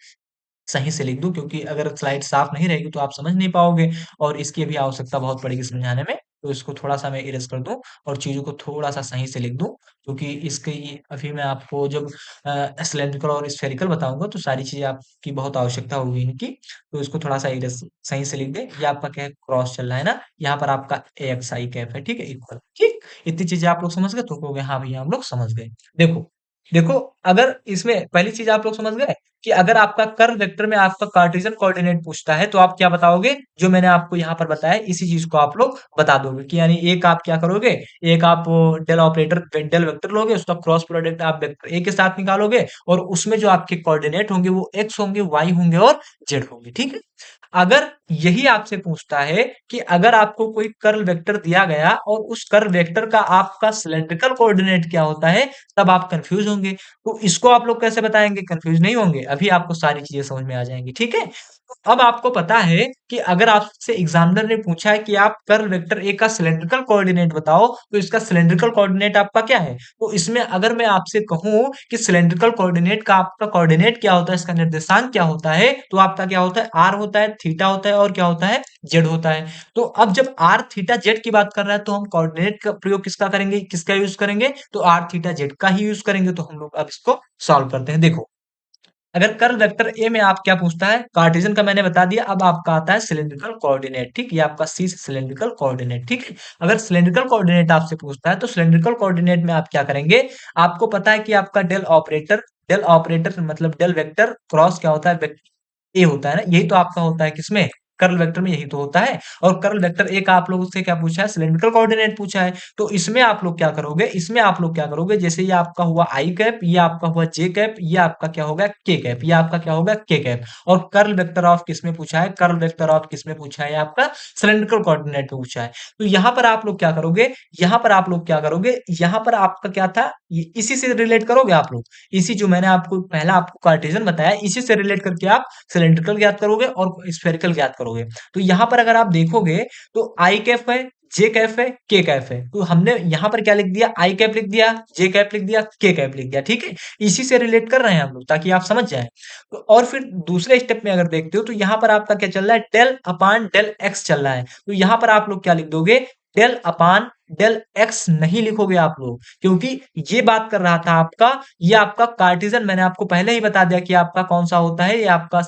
S1: सही से लिख दूं, क्योंकि अगर स्लाइड साफ नहीं रहेगी तो आप समझ नहीं पाओगे और इसकी भी आवश्यकता बहुत पड़ेगी समझाने में। तो इसको थोड़ा सा मैं इरेज कर दूं और चीजों को थोड़ा सा सही से लिख दूं, क्योंकि इसके अभी मैं आपको जब सिलेंड्रिकल और स्फेरिकल बताऊंगा तो सारी चीजें आपकी बहुत आवश्यकता होगी इनकी। तो इसको थोड़ा सा इरेज सही से लिख दे। ये आपका क्या है, क्रॉस चल रहा है ना, यहाँ पर आपका AXI कैप है, ठीक है, इक्वल, ठीक। इतनी चीजें आप लोग समझ गए, तो कहोगे हाँ भैया हम लोग समझ गए। देखो, देखो, अगर इसमें पहली चीज आप लोग समझ गए कि अगर आपका कर्व वेक्टर में आपका कार्टेशियन कोऑर्डिनेट पूछता है, तो आप क्या बताओगे, जो मैंने आपको यहाँ पर बताया इसी चीज को आप लोग बता दोगे, कि यानी एक आप क्या करोगे, एक आप डेल ऑपरेटर, डेल वेक्टर लोगे, उसका क्रॉस प्रोडक्ट आप वेक्टर ए के साथ निकालोगे और उसमें जो आपके कोऑर्डिनेट होंगे वो एक्स होंगे, वाई होंगे और जेड होंगे, ठीक है। अगर यही आपसे पूछता है कि अगर आपको कोई कर्ल वेक्टर दिया गया और उस कर्ल वेक्टर का आपका सिलेंड्रिकल कोऑर्डिनेट क्या होता है, तब आप कंफ्यूज होंगे। तो इसको आप लोग कैसे बताएंगे, कंफ्यूज नहीं होंगे, अभी आपको सारी चीजें समझ में आ जाएंगी, ठीक है। तो अब आपको पता है कि अगर आपसे एग्जामिनर ने पूछा है कि आप कर्ल वेक्टर ए का सिलेंड्रिकल कोऑर्डिनेट बताओ, तो इसका सिलेंड्रिकल कोऑर्डिनेट आपका क्या है, तो इसमें अगर मैं आपसे कहूं कि सिलेंड्रिकल कोऑर्डिनेट का आपका कोऑर्डिनेट क्या होता है, इसका निर्देशांक क्या होता है, तो आपका क्या होता है, आर होता है, थीटा होता है और क्या होता है, जेड होता है। तो अब जब आर थीटा जेड की बात कर रहा है, तो हम कोऑर्डिनेट का प्रयोग किसका करेंगे, किसका यूज करेंगे, तो आर थीटा जेड का ही यूज करेंगे। तो हम लोग अब इसको सॉल्व करते हैं। देखो, अगर कर्ल वेक्टर ए में आप क्या पूछता है, कार्टेशियन का मैंने बता दिया, अब आपका आता है सिलेंड्रिकल कोऑर्डिनेट, ठीक, ये आपका सी सिलेंड्रिकल कोऑर्डिनेट, ठीक है। अगर सिलेंड्रिकल कोऑर्डिनेट आपसे पूछता है, तो सिलेंड्रिकल कोऑर्डिनेट में आप क्या करेंगे, आपको पता है कि आपका डेल ऑपरेटर मतलब डेल वेक्टर क्रॉस क्या होता है, ए होता है ना, यही तो आपका होता है किसमें, कर्ल वेक्टर में यही तो होता है। और कर्ल वेक्टर ए का आप लोगों से क्या पूछा है, सिलेंड्रिकल कोऑर्डिनेट पूछा है। तो इसमें आप लोग क्या करोगे, इसमें आप लोग क्या करोगे, जैसे ये आपका हुआ आई कैप, ये आपका हुआ जे कैप, ये आपका क्या होगा, के कैप, ये आपका क्या होगा, के कैप। और कर्ल वेक्टर ऑफ किसमें पूछा है, कर्ल वेक्टर ऑफ किसमें पूछा है, आपका सिलेंड्रिकल कोऑर्डिनेट में पूछा है। तो यहाँ पर आप लोग क्या करोगे, यहाँ पर आप लोग क्या करोगे, यहाँ पर आपका क्या था, इसी से रिलेट करोगे आप लोग, इसी जो मैंने आपको पहला आपको कार्टेशियन बताया, इसी से रिलेट करके आप सिलेंड्रिकल ज्ञात करोगे और स्फेरिकल ज्ञात करोगे। तो यहाँ पर अगर आप देखोगे, तो आई कैप है, जे कैप है, के कैप है, तो हमने यहाँ पर क्या लिख दिया, आई कैप लिख दिया, जे कैप लिख दिया, के कैप लिख दिया, ठीक है। इसी से रिलेट कर रहे हैं हम लोग, ताकि आप समझ जाए। तो और फिर दूसरे स्टेप में अगर देखते हो, तो यहाँ पर आपका क्या चल रहा है, डेल अपान डेल एक्स चल रहा है। तो यहाँ पर आप लोग क्या लिख दोगे, डेल अपान डेल एक्स नहीं लिखोगे आप लोग, क्योंकि ये बात कर रहा था आपका, ये आपका कार्टेशियन, मैंने आपको पहले ही बता दिया कि आपका कौन सा होता है, ये आपका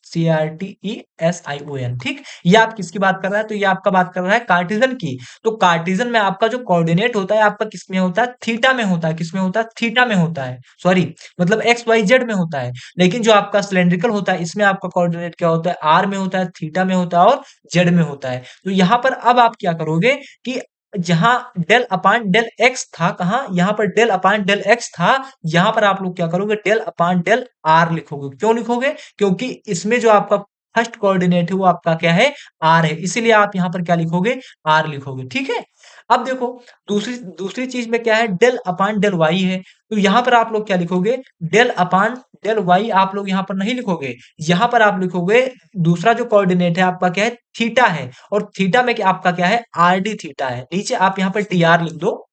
S1: CRTISION, ठीक। ये आप किसकी बात कर रहा है, तो ये आपका बात कर रहा है कार्टेशियन की। तो कार्टेशियन में आपका जो कोऑर्डिनेट होता है आपका किस में होता है, थीटा में होता है, किस में होता है, थीटा में होता है, सॉरी, मतलब एक्स वाई जेड में होता है। लेकिन जो आपका सिलेंड्रिकल होता है इसमें आपका कोऑर्डिनेट क्या होता है, आर में होता है, थीटा में होता है और जेड में होता है। तो यहाँ पर अब आप क्या करोगे कि जहां डेल अपान डेल एक्स था, कहा यहाँ पर डेल अपान डेल एक्स था, यहाँ पर आप लोग क्या करोगे, डेल अपान डेल आर लिखोगे। क्यों लिखोगे, क्योंकि इसमें जो आपका फर्स्ट कोऑर्डिनेट है वो आपका क्या है, आर है, इसीलिए आप यहाँ पर क्या लिखोगे, आर लिखोगे, ठीक है। अब देखो, दूसरी दूसरी चीज में क्या है, डेल अपान डेल वाई है, तो यहाँ पर आप लोग क्या लिखोगे, डेल अपान डेल वाई आप लोग यहाँ पर नहीं लिखोगे, यहाँ पर आप लिखोगे दूसरा जो कोऑर्डिनेट है आपका क्या है, थीटा है, और थीटा में क्या आपका क्या है, आर डी थीटा है। नीचे आप यहाँ पर टी आर लिख दो,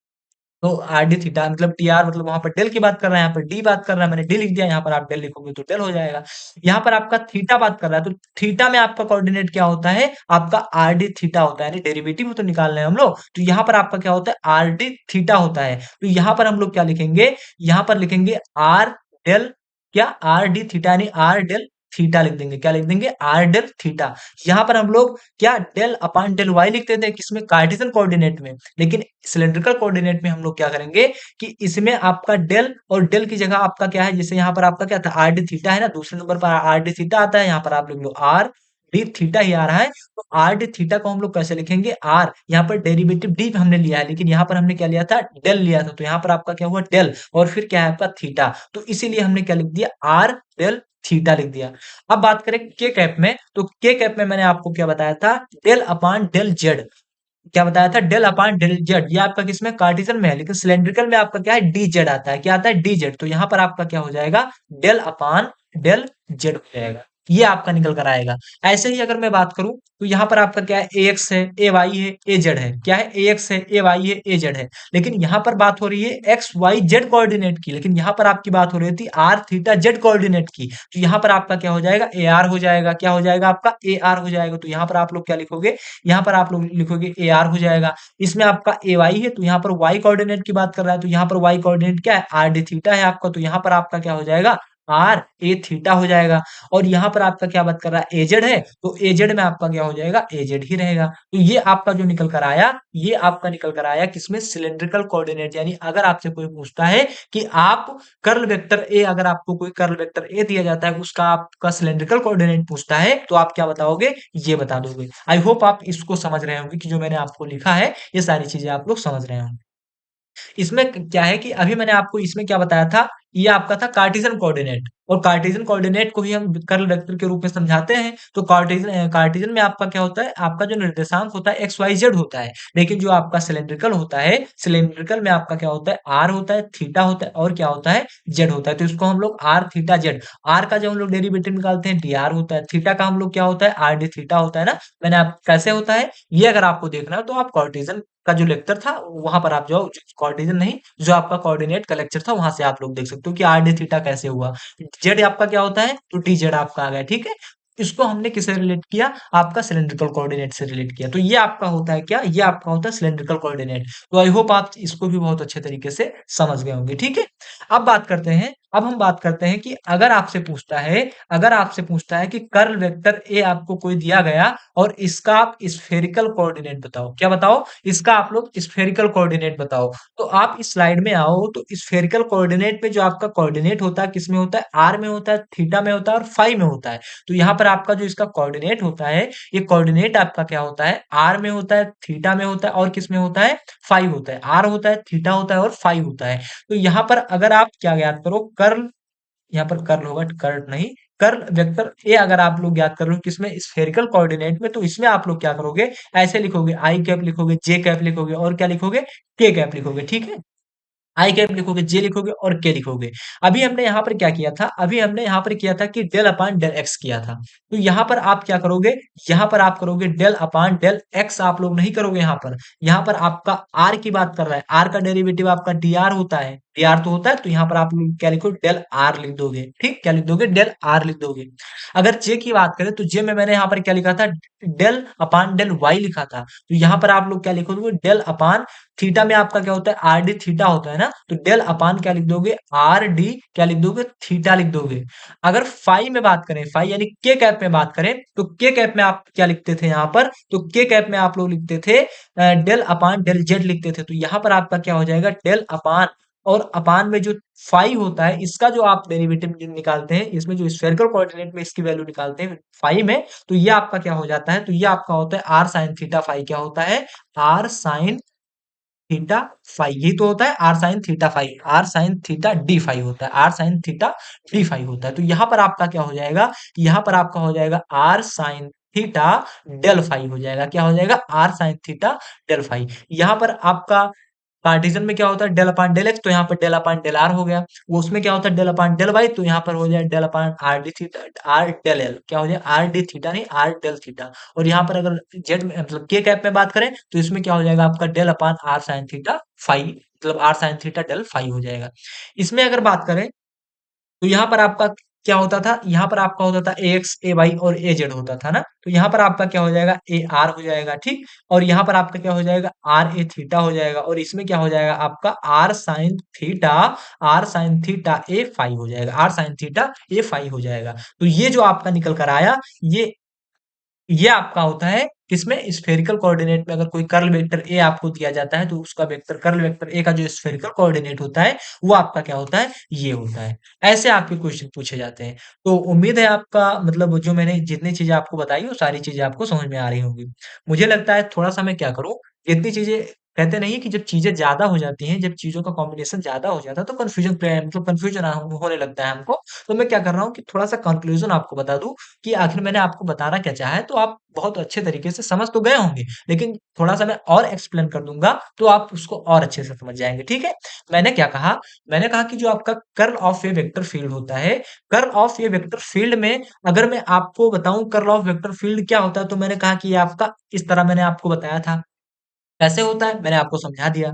S1: तो आर डी थीटा मतलब टी आर, मतलब वहां पर डेल की बात कर रहा है, यहाँ पर डी बात कर रहा है, मैंने डी लिख दिया, यहाँ पर आप डेल लिखोगे तो डेल हो जाएगा। यहाँ पर आपका थीटा बात कर रहा है, तो थीटा में आपका कोऑर्डिनेट क्या होता है, आपका आर डी थीटा होता है, यानी डेरिवेटिव तो निकाल रहे हैं हम लोग, तो यहाँ पर आपका क्या होता है, आर डी थीटा होता है। तो यहाँ पर हम लोग क्या लिखेंगे, यहाँ पर लिखेंगे आर डेल, क्या, आर डी थीटा, यानी आर डेल थीटा लिख देंगे, क्या लिख देंगे, आर डेल थीटा। यहाँ पर हम लोग क्या, डेल अपान डेल वाई लिखते थे किसमें, कार्टेशियन कोऑर्डिनेट में, लेकिन सिलेंड्रिकल कोऑर्डिनेट में हम लोग क्या करेंगे कि इसमें आपका डेल, और डेल की जगह आपका क्या है, जैसे यहाँ पर आपका क्या था, आर डी थीटा है ना, दूसरे नंबर पर आर डी थीटा आता है, यहाँ पर आप लिख लो आर डी थीटा ही आ रहा है। तो आर डी थीटा को हम लोग कैसे लिखेंगे, आर, यहाँ पर डेरिवेटिव डी हमने लिया है, लेकिन यहाँ पर हमने क्या लिया था, डेल लिया था, तो यहाँ पर आपका क्या हुआ, डेल, और फिर क्या है आपका थीटा, तो इसीलिए हमने क्या लिख दिया, आर डेल थीटा लिख दिया। अब बात करें के कैप में, तो के कैप में मैंने आपको क्या बताया था, डेल अपान डेल जेड, क्या बताया था, डेल अपान डेल जेड, ये आपका किसमें, कार्टेशियन में है, लेकिन सिलेंड्रिकल में आपका क्या है, डी जेड आता है, क्या आता है, डी जेड, तो यहाँ पर आपका क्या हो जाएगा, डेल अपान डेल जेड हो जाएगा, ये आपका निकल कर आएगा। ऐसे ही अगर मैं बात करूं तो यहाँ पर आपका क्या है, ए एक्स है, ए वाई है, ए जेड है, क्या है, ए एक्स है, ए वाई है, ए जेड है, लेकिन यहाँ पर बात हो रही है एक्स वाई जेड कोऑर्डिनेट की, लेकिन यहाँ पर आपकी बात हो रही थी आर थीटा जेड कोऑर्डिनेट की, तो यहाँ पर आपका क्या हो जाएगा, ए आर हो जाएगा, क्या हो जाएगा आपका, ए आर हो जाएगा, तो यहाँ पर आप लोग क्या लिखोगे, यहाँ पर आप लोग लिखोगे ए आर हो जाएगा। इसमें आपका ए वाई है, तो यहाँ पर वाई कोऑर्डिनेट की बात कर रहा है, तो यहाँ पर वाई कोऑर्डिनेट क्या है, आर डी थीटा है आपका, तो यहाँ पर आपका क्या हो जाएगा, आर ए थीटा हो जाएगा। और यहाँ पर आपका क्या बात कर रहा है, एजेड है, तो एजेड में आपका क्या हो जाएगा, एजेड ही रहेगा। तो ये आपका जो निकल कर आया, ये आपका निकल कर आया किसमें, सिलेंड्रिकल कोऑर्डिनेट, यानी अगर आपसे कोई पूछता है कि आप कर्ल वेक्टर ए, अगर आपको कोई कर्ल वेक्टर ए दिया जाता है, उसका आपका सिलेंड्रिकल कोऑर्डिनेट पूछता है, तो आप क्या बताओगे, ये बता दोगे। आई होप आप इसको समझ रहे होंगे कि जो मैंने आपको लिखा है ये सारी चीजें आप लोग समझ रहे होंगे। इसमें क्या है कि अभी मैंने आपको इसमें क्या बताया था, ये आपका था कार्टेशियन कोऑर्डिनेट, और कार्टेशियन कोऑर्डिनेट को ही हम कर्ल वेक्टर के रूप में समझाते हैं। तो कार्टेशियन कार्टेशियन में आपका क्या होता है, आपका जो निर्देशांक होता है एक्स वाई जेड होता है, लेकिन जो आपका सिलेंड्रिकल होता है, सिलेंड्रिकल में आपका क्या होता है, आर होता है, थीटा होता है, और क्या होता है, जेड होता है। तो इसको हम लोग आर थीटा जेड, आर का जब हम लोग डेरिवेटिव निकालते हैं डी आर होता है, थीटा का हम लोग क्या होता है, आर डी थीटा होता है ना। मैंने आप कैसे होता है, ये अगर आपको देखना है तो आप कार्टेशियन का जो लेक्चर था वहां पर आप जाओ, कार्टेशियन नहीं, जो आपका कोऑर्डिनेट का लेक्चर था वहां से आप लोग देख सकते हो कि आर डी थीटा कैसे हुआ। जेड आपका क्या होता है, तो टी जेड आपका आ गया, ठीक है। इसको हमने किससे रिलेट किया, आपका सिलेंड्रिकल कोऑर्डिनेट से रिलेट किया। तो ये आपका होता है क्या, ये आपका होता है सिलेंड्रिकल कोऑर्डिनेट। तो आई होप आप इसको भी बहुत अच्छे तरीके से समझ गए होंगे, ठीक है। अब बात करते हैं, अब हम बात करते हैं कि अगर आपसे पूछता है, अगर आपसे पूछता है कि कर्ल वेक्टर ए आपको कोई दिया गया और इसका आप स्फेरिकल कोऑर्डिनेट बताओ, क्या बताओ, इसका आप लोग स्फेरिकल कोऑर्डिनेट बताओ। तो आप इस स्लाइड में आओ, तो स्फेरिकल कोऑर्डिनेट में जो आपका कोऑर्डिनेट होता है किसमें होता है, आर में होता है, थीटा में होता है और फाई में होता है। तो यहाँ पर आपका जो इसका कोऑर्डिनेट होता है, ये कोऑर्डिनेट आपका क्या होता है, आर में होता है, थीटा में होता है और किसमें होता है, फाई होता है। आर होता है, थीटा होता है और फाई होता है। तो यहाँ पर अगर आप क्या ज्ञात करो, कर्ल, यहाँ पर कर्ल होगा, कर्ल नहीं, कर्ल वेक्टर ए अगर आप लोग ज्ञात कर लो किसमें, स्फेरिकल कोऑर्डिनेट में, तो इसमें आप लोग क्या करोगे, ऐसे लिखोगे, आई कैप लिखोगे, जे कैप लिखोगे और क्या लिखोगे, के कैप लिखोगे, ठीक है। आई कैप लिखोगे, जे लिखोगे और के लिखोगे। अभी हमने यहाँ पर क्या किया था, अभी हमने यहाँ पर किया था कि डेल अपान डेल एक्स किया था। तो यहाँ पर आप क्या करोगे, यहाँ पर आप करोगे डेल अपान डेल एक्स, आप लोग नहीं करोगे यहाँ पर। यहाँ पर आपका आर की बात कर रहा है, आर का डेरिवेटिव आपका डी आर होता है, डी आर तो होता है, तो यहाँ पर आप लोग क्या लिखो, डेल आर लिख दोगे। ठीक, क्या लिख दोगे, डेल आर लिख दोगे। अगर जे की बात करें तो जे में मैंने यहाँ पर क्या लिखा था, डेल अपान डेल वाई लिखा था। तो यहाँ पर आप लोग क्या लिखोगे, डेल अपान थीटा में आपका क्या होता है, आर डी थीटा होता है ना, तो डेल अपान क्या लिख दोगे, आर डी क्या लिख दोगे, थीटा लिख दोगे। अगर फाई में बात करें, फाई यानी के कैप में बात करें, तो के कैप में आप क्या लिखते थे यहाँ पर, तो के कैप में आप लोग लिखते थे डेल अपान डेल जेड लिखते थे। तो यहाँ पर आपका क्या हो जाएगा, डेल अपान और अपान में जो फाई होता है, इसका जो आप डेरिवेटिव निकालते हैं, इसमें जो स्फेरिकल कोऑर्डिनेट में इसकी वैल्यू निकालते हैं फाई में, तो ये आपका क्या हो जाता है, तो ये आपका होता है आर साइन थीटा फाई। क्या होता है, आर साइन थीटा फाई, यही तो होता है r sine theta phi, r sine theta d phi होता है, r sine theta d phi होता है। तो यहाँ पर आपका क्या हो जाएगा, यहाँ पर आपका हो जाएगा r sine theta del phi हो जाएगा। क्या हो जाएगा, r sine theta del phi. यहाँ पर आपका पार्टीशन में क्या होता है, डेल अपान डेल एक्स, तो यहाँ पर डेल अपान डेल आर हो गया। वो उसमें क्या होता है, डेल अपान डेल वाई, तो यहाँ पर हो जाए del upon r d theta, r del l. क्या हो जाए, आर डी थीटा नहीं, आर डेल थीटा। और यहाँ पर अगर जेड में मतलब के कैप में बात करें, तो इसमें क्या हो जाएगा आपका del upon R sine theta phi, मतलब R sine theta del phi हो जाएगा। इसमें अगर बात करें, तो यहाँ पर आपका क्या होता था, यहाँ पर आपका होता था ए एक्स ए वाई और ए जेड होता था ना, तो यहाँ पर आपका क्या हो जाएगा, ए आर हो जाएगा। ठीक, और यहाँ पर आपका क्या हो जाएगा, आर ए थीटा हो जाएगा। और इसमें क्या हो जाएगा आपका r sine theta, r sine theta a phi हो जाएगा, r sine theta a phi हो जाएगा। तो ये जो आपका निकल कर आया, ये आपका होता है किसमें, स्फेरिकल कोऑर्डिनेट में। अगर कोई कर्ल वेक्टर ए आपको दिया जाता है, तो उसका वेक्टर कर्ल वेक्टर ए का जो स्फेरिकल कोऑर्डिनेट होता है, वो आपका क्या होता है, ये होता है। ऐसे आपके क्वेश्चन पूछे जाते हैं। तो उम्मीद है आपका मतलब जो मैंने जितनी चीजें आपको बताई, वो सारी चीजें आपको समझ में आ रही होंगी। मुझे लगता है थोड़ा सा मैं क्या करूँ, जितनी चीजें कहते नहीं कि जब चीजें ज्यादा हो जाती हैं, जब चीजों का कॉम्बिनेशन ज्यादा हो जाता है, तो कंफ्यूजन होने लगता है हमको। तो मैं क्या कर रहा हूँ कि थोड़ा सा कंक्लूजन आपको बता दूं कि आखिर मैंने आपको बताना क्या चाहा है, तो आप बहुत अच्छे तरीके से समझ तो गए होंगे, लेकिन थोड़ा-सा मैं और एक्सप्लेन कर दूँगा, तो आप उसको और अच्छे से समझ जाएँगे, ठीक है? मैंने क्या कहा? मैंने कहा कि जो आपका curl of A vector field होता है, curl of A vector field में अगर मैं आपको बताऊँ कर्ल ऑफ वेक्टर फील्ड क्या होता है, तो मैंने कहा कि ये आपका इस तरह मैंने आपको बताया था। कैसे होता है? मैंने आपको समझा दिया।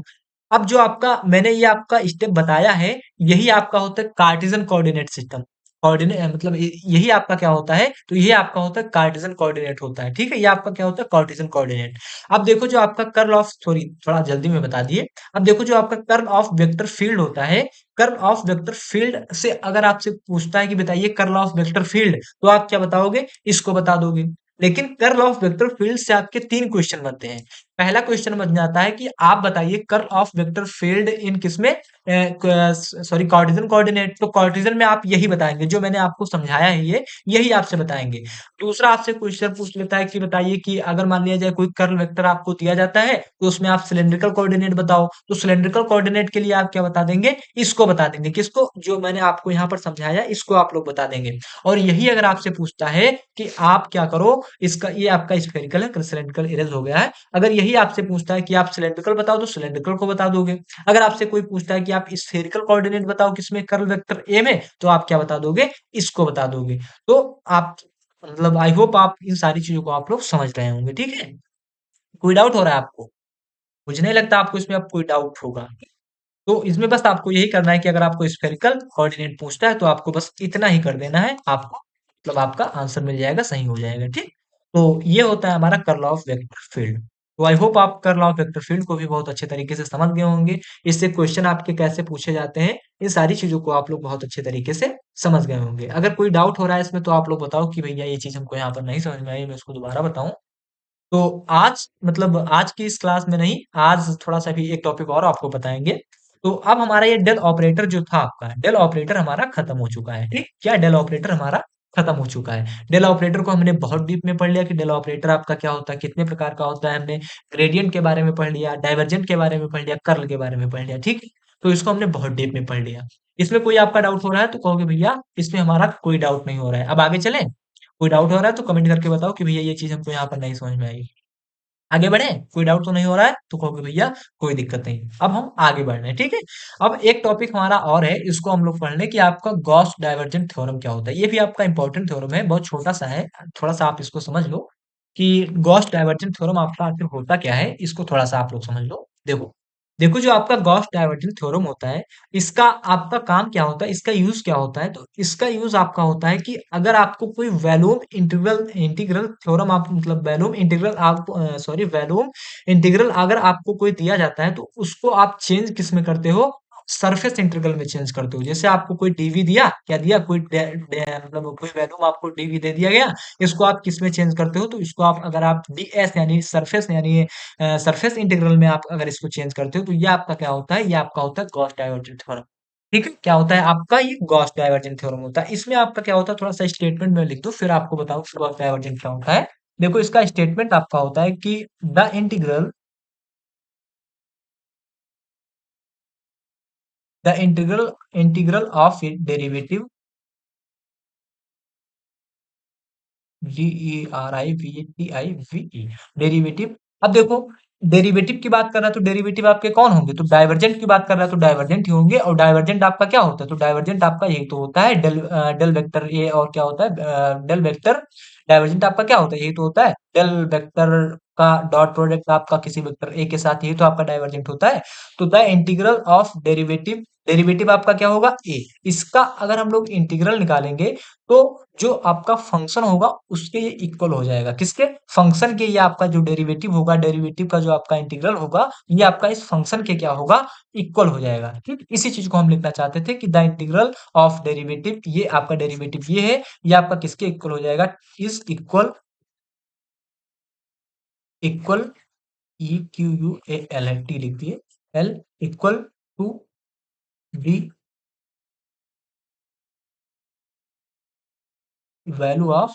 S1: अब जो आपका मैंने ये आपका स्टेप बताया है, यही आपका होता है कार्टेशियन कोऑर्डिनेट सिस्टम। मतलब यही आपका क्या होता है, तो ये आपका होता है कार्टेशियन कोऑर्डिनेट होता है, ठीक है? ये आपका क्या होता है, कार्टेशियन कोऑर्डिनेट। अब देखो जो आपका कर्ल ऑफ सॉरी थोड़ा जल्दी में बता दिए। अब देखो जो आपका कर्ल ऑफ वेक्टर फील्ड होता है, कर्ल ऑफ वेक्टर फील्ड से अगर आपसे पूछता है कि बताइए कर्ल ऑफ वेक्टर फील्ड, तो आप क्या बताओगे? इसको बता दोगे। लेकिन कर्ल ऑफ वेक्टर फील्ड से आपके 3 क्वेश्चन बनते हैं। पहला क्वेश्चन बन जाता है कि आप बताइए कर्ल ऑफ वेक्टर फील्ड इन किसमें, सॉरी कार्टेशियन कोऑर्डिनेट। तो कार्टेशियन में आप यही बताएंगे जो मैंने आपको समझाया है, ये यही आपसे बताएंगे। दूसरा आपसे क्वेश्चन पूछ लेता है कि बताइए कि अगर मान लिया जाए कोई कर्ल वेक्टर आपको दिया जाता है, तो उसमें आप सिलेंड्रिकल कोऑर्डिनेट बताओ। तो सिलेंड्रिकल कोऑर्डिनेट के लिए आप क्या बता देंगे, इसको बता देंगे। किसको, जो मैंने आपको यहाँ पर समझाया, इसको आप लोग बता देंगे। और यही अगर आपसे पूछता है कि आप क्या करो, इसका ये आपका स्फेरिकल है, सिलेंड्रिकल इरेज हो गया है। अगर यही आपसे पूछता है कि आप सिलेंड्रिकल बताओ, तो सिलेंड्रिकल को बता दोगे। अगर आपसे कोई पूछता है कि आप स्फेरिकल कोऑर्डिनेट बताओ किसमें, कर्ल वेक्टर ए में, तो आप क्या बता दोगे, इसको बता दोगे। तो आप मतलब आई होप आप इन सारी चीजों को आप लोग समझ रहे होंगे, ठीक है? कोई डाउट हो रहा है आपको? मुझे नहीं लगता आपको इसमें अब कोई डाउट होगा। तो इसमें बस आपको यही करना है कि अगर आपको स्फेरिकल कोऑर्डिनेट पूछता है, तो आपको बस इतना ही कर देना है, आपको मतलब आपका आंसर मिल जाएगा, सही हो जाएगा, ठीक? तो ये होता है हमारा कर्ल ऑफ वेक्टर फील्ड। तो आई होप आप कर्ल ऑफ वेक्टर फील्ड को भी बहुत अच्छे तरीके से समझ गए होंगे। इससे क्वेश्चन आपके कैसे पूछे जाते हैं, इन सारी चीज़ों को आप लोग बहुत अच्छे तरीके से समझ गए होंगे। अगर कोई डाउट हो रहा है इसमें, तो आप लोग बताओ कि भैया ये चीज़ हमको यहाँ पर नहीं समझ में आई, मैं इसको दोबारा बताऊँ? तो आज मतलब आज की इस क्लास में नहीं, आज थोड़ा-सा भी एक टॉपिक और आपको बताएँगे। तो अब हमारा ये डेल ऑपरेटर जो था आपका, डेल ऑपरेटर हमारा खत्म हो चुका है, ठीक? क्या डेल ऑपरेटर हमारा खत्म हो चुका है। डेल ऑपरेटर को हमने बहुत डीप में पढ़ लिया कि डेल ऑपरेटर आपका क्या होता है, कितने प्रकार का होता है। हमने ग्रेडियंट के बारे में पढ़ लिया, डाइवर्जेंट के बारे में पढ़ लिया, कर्ल के बारे में पढ़ लिया, ठीक? तो इसको हमने बहुत डीप में पढ़ लिया। इसमें कोई आपका डाउट हो रहा है तो कहोगे भैया इसमें हमारा कोई डाउट नहीं हो रहा है। अब आगे चलें? कोई डाउट हो रहा है तो कमेंट करके बताओ कि भैया ये चीज़ हमको यहाँ पर नहीं समझ में आई। आगे बढ़े, कोई डाउट तो नहीं हो रहा है, तो कहोगे भैया कोई दिक्कत नहीं। अब हम आगे बढ़ रहे हैं, ठीक है? अब एक टॉपिक हमारा और है, इसको हम लोग पढ़ लें कि आपका गॉस डाइवर्जेंट थ्योरम क्या होता है। ये भी आपका इंपॉर्टेंट थ्योरम है, बहुत छोटा सा है, थोड़ा सा आप इसको समझ लो कि गॉस डाइवर्जेंट थ्योरम आपका आखिर होता क्या है, इसको थोड़ा सा आप लोग समझ लो। देखो, देखो जो आपका गॉस डाइवर्जेंस थ्योरम होता है, इसका आपका काम क्या होता है, इसका यूज़ क्या होता है? तो इसका यूज़ आपका होता है कि अगर आपको कोई वैल्यूम इंटीग्रल इंटीग्रल थ्योरम आप मतलब वैल्यूम इंटीग्रल आप सॉरी वैल्यूम इंटीग्रल अगर आपको कोई दिया जाता है, तो उसको आप चेंज किसमें करते हो? सरफेस इंटीग्रल में चेंज करते हो। जैसे आपको कोई डीवी दिया, क्या दिया? कोई डे डे मतलब कोई वैल्यूम आपको डीवी दे दिया गया, इसको आप किसमें चेंज करते हो? तो इसको आप अगर आप डीएस यानी सरफेस यानी सरफेस इंटीग्रल में आप अगर इसको चेंज करते हो तो ये आपका क्या होता है, ये आपका होता है गॉस डाइवर्जेंट थ्योरम। ठीक है, क्या होता है आपका ये गॉस डाइवर्जेंट थ्योरम होता है। इसमें आपका क्या होता है, थोड़ा सा स्टेटमेंट में लिख दो फिर आपको बताऊं गॉस डाइवर्जेंट क्या होता है। देखो इसका स्टेटमेंट आपका होता है कि the integral of derivative DERIVATIVE derivative. अब देखो डेरिवेटिव की बात कर रहा है तो डेरिवेटिव आपके कौन होंगे, तो डाइवर्जेंट की बात कर रहा है तो डाइवर्जेंट ही होंगे। और डाइवर्जेंट आपका क्या होता है, तो डाइवर्जेंट आपका यही तो होता है डेल वेक्टर ए, और क्या होता है डेल वेक्टर। डाइवर्जेंट आपका क्या होता है, यही तो होता है डेल वेक्टर का डॉट प्रोडक्ट आपका किसी वेक्टर ए के साथ, यही तो आपका डाइवर्जेंट होता है। तो the integral of derivative, derivative आपका क्या होगा ए। इसका अगर हम लोग इंटीग्रल निकालेंगे तो जो आपका फंक्शन होगा उसके ये इक्वल हो जाएगा, किसके? फंक्शन के। ये आपका जो डेरिवेटिव होगा, डेरिवेटिव का जो आपका इंटीग्रल होगा, ये आपका इस फंक्शन के क्या होगा, इक्वल हो जाएगा। ठीक, इसी चीज को हम लिखना चाहते थे कि द इंटीग्रल ऑफ डेरिवेटिव, ये आपका डेरिवेटिव ये है, ये आपका किसके इक्वल हो जाएगा, इस इक्वल इक्वल EQUAL है, टी लिख दिए, L equal to the value of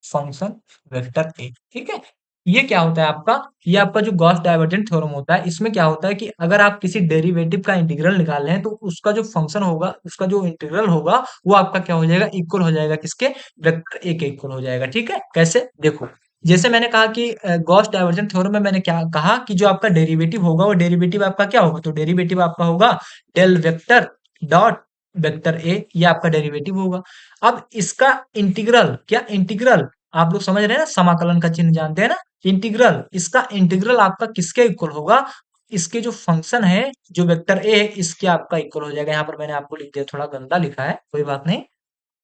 S1: function vector A. ठीक है, ये क्या होता है आपका, ये आपका जो गॉस डाइवर्जेंट थ्योरम होता है, इसमें क्या होता है कि अगर आप किसी डेरिवेटिव का इंटीग्रल निकाल रहे हैं तो उसका जो फंक्शन होगा, उसका जो इंटीग्रल होगा, वो आपका क्या हो जाएगा, इक्वल हो जाएगा किसके, वेक्टर ए के इक्वल हो जाएगा। ठीक है, कैसे? देखो जैसे मैंने कहा कि गॉस डाइवर्जेंट थ्योरम में मैंने क्या कहा कि जो आपका डेरिवेटिव होगा वो डेरिवेटिव आपका क्या होगा, तो डेरिवेटिव आपका होगा del vector dot vector A, ये आपका डेरिवेटिव होगा। अब इसका इंटीग्रल, क्या इंटीग्रल, आप लोग समझ रहे हैं ना, समाकलन का चिन्ह जानते हैं ना, इंटीग्रल, इसका इंटीग्रल आपका किसके इक्वल होगा, इसके जो फंक्शन है, जो वेक्टर ए है, इसके आपका इक्वल हो जाएगा। यहाँ पर मैंने आपको लिख दिया, थोड़ा गंदा लिखा है, कोई बात नहीं,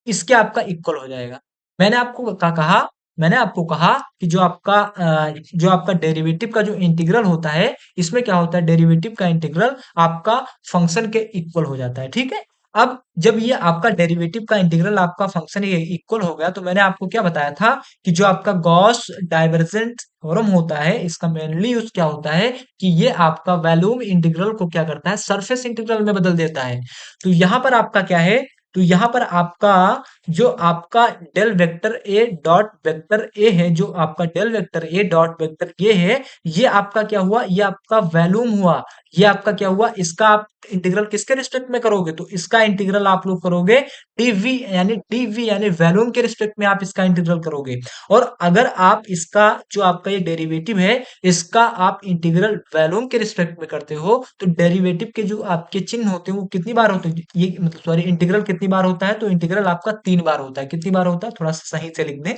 S1: इसके आपका इक्वल हो जाएगा। मैंने आपको कहा, मैंने आपको कहा कि जो आपका डेरिवेटिव का जो इंटीग्रल होता है, इसमें क्या होता है, डेरिवेटिव का इंटीग्रल आपका फंक्शन के इक्वल हो जाता है। ठीक है, अब जब ये आपका डेरिवेटिव का इंटीग्रल आपका फंक्शन ये इक्वल हो गया, तो मैंने आपको क्या बताया था कि जो आपका गॉस डाइवर्जेंट थ्योरम होता है, इसका मेनली यूज क्या होता है कि ये आपका वैल्यूम इंटीग्रल को क्या करता है, सरफेस इंटीग्रल में बदल देता है। तो यहाँ पर आपका क्या है, तो यहाँ पर आपका जो आपका del vector A dot vector A है, जो आपका del vector A dot vector A है, ये आपका क्या हुआ, ये आपका वैल्यूम हुआ। ये आपका क्या हुआ, इसका आप इंटीग्रल किसके रिस्पेक्ट में करोगे, तो इसका इंटीग्रल आप लोग करोगे डीवी यानी वैल्यूम के रिस्पेक्ट में आप इसका इंटीग्रल करोगे। और अगर आप इसका जो आपका ये डेरिवेटिव है, इसका आप इंटीग्रल वैल्यूम के रिस्पेक्ट में करते हो, तो डेरिवेटिव के जो आपके चिन्ह होते हैं वो कितनी बार होते हैं, ये मतलब सॉरी इंटीग्रल कितनी बार होता है, तो इंटीग्रल आपका 3 बार होता है। कितनी बार होता है, थोड़ा सा सही से लिख दें,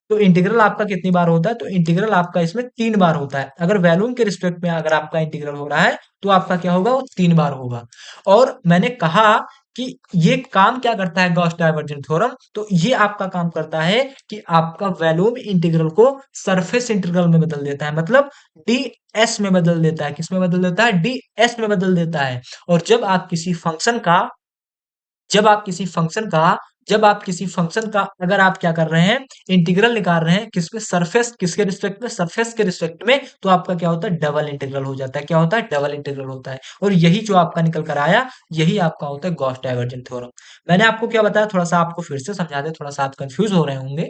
S1: तो इंटीग्रल आपका कितनी बार होता है, तो इंटीग्रल आपका इसमें 3 बार होता है। अगर वैल्यूम के रिस्पेक्ट में अगर आपका इंटीग्रल हो रहा है, तो आपका क्या होगा, वो 3 बार होगा। और मैंने कहा कि ये काम क्या करता है गॉस डाइवर्जेंट थ्योरम, तो ये आपका काम करता है कि आपका वैल्यूम इंटीग्रल को सरफेस इंटीग्रल में बदल देता है, मतलब डीएस में बदल देता है। किस में बदल देता है, डीएस में बदल देता है। और जब आप किसी फंक्शन का जब आप किसी फंक्शन का अगर आप क्या कर रहे हैं, इंटीग्रल निकाल रहे हैं, किसमें, सरफेस, किसके रिस्पेक्ट में, सरफेस के रिस्पेक्ट में, तो आपका क्या होता है, डबल इंटीग्रल हो जाता है। क्या होता है, डबल इंटीग्रल होता है। और यही जो आपका निकल कर आया, यही आपका होता है गॉस डाइवर्जेंट थ्योरम। मैंने आपको क्या बताया, थोड़ा सा आपको फिर से समझा दे, थोड़ा सा आप कंफ्यूज हो रहे होंगे,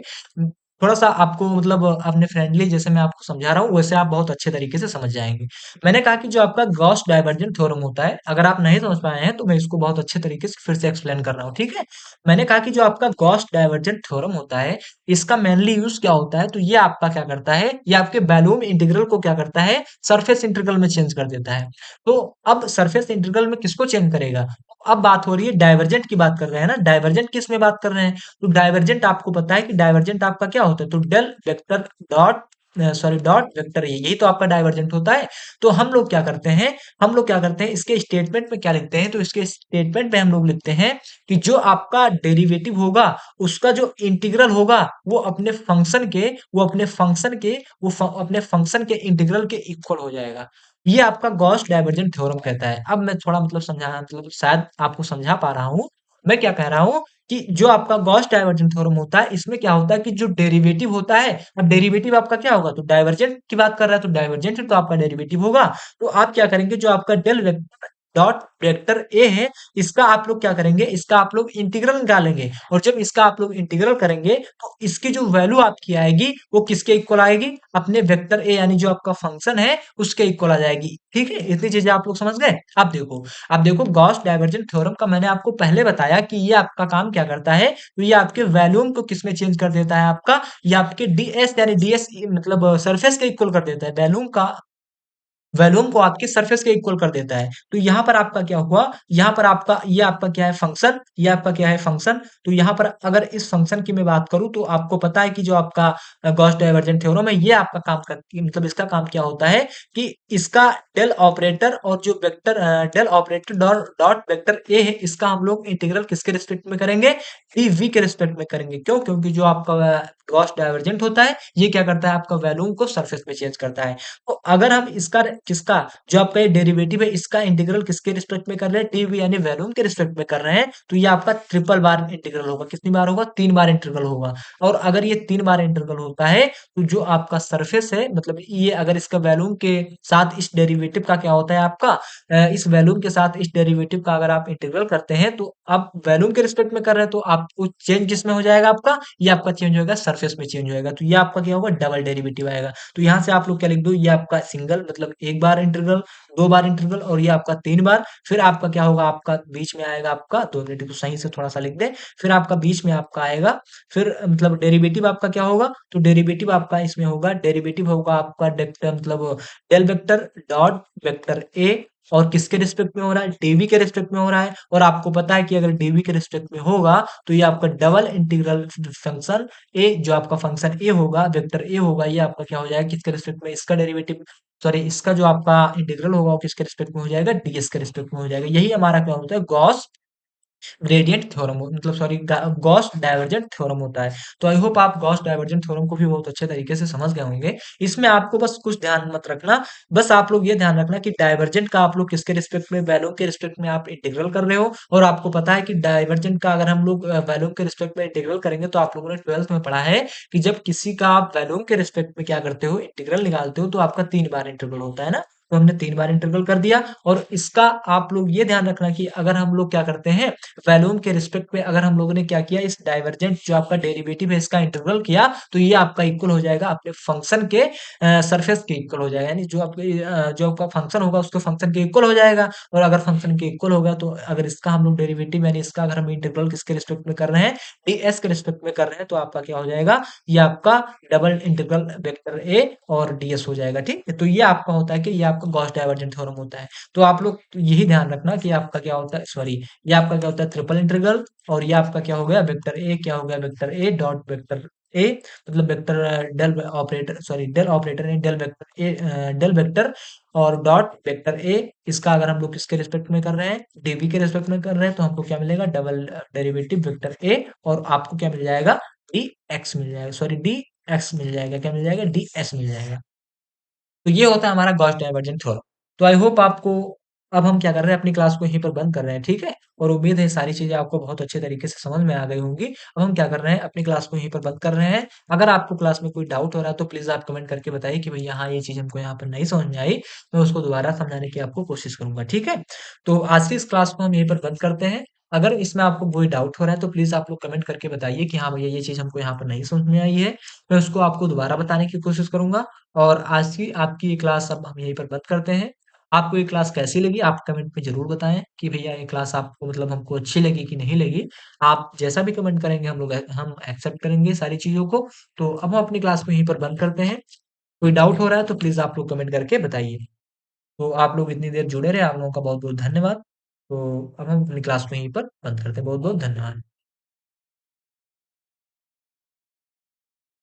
S1: थोड़ा सा आपको मतलब अपने फ्रेंडली जैसे मैं आपको समझा रहा हूँ, वैसे आप बहुत अच्छे तरीके से समझ जाएंगे। मैंने कहा कि जो आपका गॉस डाइवर्जेंट थ्योरम होता है, अगर आप नहीं समझ पाए हैं तो मैं इसको बहुत अच्छे तरीके से फिर से एक्सप्लेन कर रहा हूँ। ठीक है, मैंने कहा कि जो आपका गॉस डाइवर्जेंट थ्योरम होता है, इसका मेनली यूज क्या होता है, तो ये आपका क्या करता है, ये आपके वैल्यूम इंटीग्रल को क्या करता है, सरफेस इंटीग्रल में चेंज कर देता है। तो अब सरफेस इंटीग्रल में किसको चेंज करेगा, अब बात हो रही है डाइवर्जेंट की, बात कर रहे हैं ना, डाइवर्जेंट किस में बात कर रहे हैं, तो डाइवर्जेंट आपको पता है कि डाइवर्जेंट आपका क्या होता है, तो del vector dot sorry dot vector A, यही तो आपका डाइवर्जेंट होता है। तो हम लोग क्या करते हैं इसके स्टेटमेंट में क्या लिखते हैं, तो इसके स्टेटमेंट में हम लोग लिखते हैं कि जो आपका डेरिवेटिव होगा उसका जो इंटीग्रल होगा वो अपने फंक्शन के इंटीग्रल के इक्वल हो जाएगा। ये आपका गॉस डाइवर्जेंट थ्योरम कहता है। अब मैं थोड़ा मतलब समझाना मतलब शायद आपको समझा पा रहा हूँ। मैं क्या कह रहा हूँ कि जो आपका गॉस डाइवर्जेंट थ्योरम होता है इसमें क्या होता है कि जो डेरिवेटिव होता है, अब डेरिवेटिव आपका क्या होगा, तो डाइवर्जेंट की बात कर रहा है तो डाइवर्जेंट है तो आपका डेरिवेटिव होगा। तो आप क्या करेंगे, जो आपका del vector dot vector A है, इसका आप लोग क्या करेंगे, इसका आप लोग इंटीग्रल निकालेंगे। और जब इसका आप लोग इंटीग्रल करेंगे तो इसकी जो वैल्यू आपकी आएगी वो किसके इक्वल आएगी, अपने वेक्टर ए यानी जो आपका फंक्शन है उसके इक्वल आ जाएगी। ठीक है, इतनी चीजें आप लोग समझ गए। अब देखो गॉस डाइवर्जेंट थ्योरम का मैंने आपको पहले बताया कि ये आपका काम क्या करता है, तो ये आपके वॉल्यूम को किसमें चेंज कर देता है, आपका ये आपके डीएस यानी डीएस मतलब सरफेस के इक्वल कर देता है, वॉल्यूम को आपके सरफेस के इक्वल कर देता है। तो यहाँ पर आपका क्या हुआ, यहाँ पर आपका ये आपका क्या है फंक्शन, ये आपका क्या है फंक्शन। तो यहाँ पर अगर इस फंक्शन की मैं बात करूँ तो आपको पता है कि जो आपका गॉस डाइवर्जेंट थ्योरम है ये आपका काम करती है, मतलब इसका काम क्या होता है कि इसका डेल ऑपरेटर और जो vector del operator dot dot vector A है इसका हम लोग इंटीग्रल किसके रिस्पेक्ट में करेंगे, डीवी के रिस्पेक्ट में करेंगे। क्यों, क्योंकि जो आपका गॉस डाइवर्जेंट होता है ये क्या करता है, आपका वॉल्यूम को सरफेस में चेंज करता है। तो अगर हम इसका किसका जो आपका ये डेरिवेटिव है इसका इंटीग्रल किसके रिस्पेक्ट में कर रहे हैं, टीवी यानी वॉल्यूम के रिस्पेक्ट में कर रहे हैं, तो ये आपका ट्रिपल बार इंटीग्रल होगा। कितनी बार होगा, 3 बार इंटीग्रल होगा। और अगर ये 3 बार इंटीग्रल होता है तो जो आपका सरफेस है, मतलब ये अगर इसका वॉल्यूम के साथ इस डेरिवेटिव का क्या होता है आपका इस वॉल्यूम के साथ इस डेरिवेटिव का अगर आप इंटीग्रल करते हैं तो आप वॉल्यूम के रिस्पेक्ट में कर रहे हैं तो आपको चेंज किसमें हो जाएगा, आपका ये आपका चेंज होगा सरफेस में चेंज होएगा। तो ये आपका क्या होगा, डबल डेरिवेटिव आएगा। तो यहाँ से आप लोग क्या लिख दो, ये आपका सिंगल मतलब 1 बार इंटीग्रल, 2 बार इंटीग्रल और ये आपका 3 बार। फिर आपका क्या होगा, आपका बीच में आएगा आपका 2 मिनट, तो सही से थोड़ा सा लिख दे। फिर आपका बीच में आपका आएगा, फिर मतलब डेरिवेटिव आपका क्या होगा, तो डेरिवेटिव आपका इसमें होगा, डेरिवेटिव होगा आपका मतलब del vector dot vector A, और किसके रिस्पेक्ट में हो रहा है, डीवी के रिस्पेक्ट में हो रहा है। और आपको पता है कि अगर डीवी के रिस्पेक्ट में होगा तो ये आपका डबल इंटीग्रल फंक्शन ए, जो आपका फंक्शन ए होगा वेक्टर ए होगा, ये आपका क्या हो जाएगा, किसके रिस्पेक्ट में, इसका डेरिवेटिव सॉरी इसका जो आपका इंटीग्रल होगा वो किसके रिस्पेक्ट में हो जाएगा, डीएस के रिस्पेक्ट में हो जाएगा। यही हमारा क्या होता है, गॉस ग्रेडियंट थ्योरम मतलब सॉरी गॉस डाइवर्जेंट थ्योरम होता है। तो आई होप आप गॉस डाइवर्जेंट थ्योरम को भी बहुत अच्छे तरीके से समझ गए होंगे। इसमें आपको बस कुछ ध्यान मत रखना, बस आप लोग ये ध्यान रखना कि डाइवर्जेंट का आप लोग किसके रिस्पेक्ट में, वैल्यू के रिस्पेक्ट में आप इंटीग्रल कर रहे हो। और आपको पता है कि डाइवर्जेंट का अगर हम लोग वैल्यू के रिस्पेक्ट में इंटीग्रल करेंगे तो आप लोगों ने ट्वेल्थ में पढ़ा है कि जब किसी का आप वैल्यू के रिस्पेक्ट में क्या करते हो, इंटीग्रल निकालते हो तो आपका 3 बार इंटीग्रल होता है ना। तो हमने 3 बार इंटीग्रल कर दिया। और इसका आप लोग ये ध्यान रखना कि अगर हम लोग क्या करते हैं वॉल्यूम के रिस्पेक्ट में, अगर हम लोगों ने क्या किया, इस डाइवर्जेंट जो आपका डेरिवेटिव है इसका इंटीग्रल किया तो ये आपका इक्वल हो जाएगा अपने फंक्शन के सरफेस के इक्वल हो जाएगा, यानी जो आपका फंक्शन होगा उसके फंक्शन के इक्वल हो जाएगा। और अगर फंक्शन के इक्वल होगा तो अगर इसका हम लोग डेरिवेटिव यानी इसका अगर हम इंटीग्रल किसके रिस्पेक्ट में कर रहे हैं, डीएस के रिस्पेक्ट में कर रहे हैं, तो आपका क्या हो जाएगा, ये आपका डबल इंटीग्रल वेक्टर ए और डीएस हो जाएगा। ठीक है, तो ये आपका होता है कि ये आपका गॉस डाइवर्जेंट थ्योरम होता है। तो आप लोग यही ध्यान रखना कि आपका क्या होता है, सॉरी ये आपका क्या होता है, ट्रिपल इंटीग्रल। और ये आपका क्या हो गया, वेक्टर ए क्या हो गया, vector A dot vector A, मतलब vector del operator sorry del operator नहीं del vector A del vector और डॉट वेक्टर ए, इसका अगर हम लोग किसके रिस्पेक्ट में कर रहे हैं, डीवी के रिस्पेक्ट में कर रहे हैं, तो हमको क्या मिलेगा, डबल डेरिवेटिव वेक्टर ए, और आपको क्या मिल जाएगा, डी एक्स मिल जाएगा, सॉरी डी एक्स मिल जाएगा, क्या मिल जाएगा, डी एस मिल जाएगा। तो ये होता है हमारा गॉस डाइवर्जेंट थ्योरम। तो आई होप आपको, अब हम क्या कर रहे हैं, अपनी क्लास को यहीं पर बंद कर रहे हैं, ठीक है। और उम्मीद है सारी चीजें आपको बहुत अच्छे तरीके से समझ में आ गई होंगी। अब हम क्या कर रहे हैं, अपनी क्लास को यहीं पर बंद कर रहे हैं। अगर आपको क्लास में कोई डाउट हो रहा है तो प्लीज आप कमेंट करके बताइए कि भैया हाँ ये चीज हमको यहाँ पर नहीं समझ में आई, मैं उसको दोबारा समझाने की आपको कोशिश करूंगा, ठीक है। तो आज की इस क्लास को हम यहीं पर बंद करते हैं। अगर इसमें आपको कोई डाउट हो रहा है तो प्लीज आप लोग कमेंट करके बताइए कि हाँ भैया ये चीज हमको यहाँ पर नहीं समझ में आई है, मैं उसको आपको दोबारा बताने की कोशिश करूंगा। और आज की आपकी ये क्लास अब हम यहीं पर बंद करते हैं। आपको ये क्लास कैसी लगी आप कमेंट में ज़रूर बताएँ कि भैया ये क्लास आपको मतलब हमको अच्छी लगी कि नहीं लगी। आप जैसा भी कमेंट करेंगे हम एक्सेप्ट करेंगे सारी चीज़ों को। तो अब हम अपनी क्लास को यहीं पर बंद करते हैं। कोई डाउट हो रहा है तो प्लीज़ आप लोग कमेंट करके बताइए। तो आप लोग इतनी देर जुड़े रहे, आप लोगों का बहुत-बहुत धन्यवाद। तो अब हम अपनी क्लास को यहीं पर बंद करते हैं। बहुत-बहुत धन्यवाद।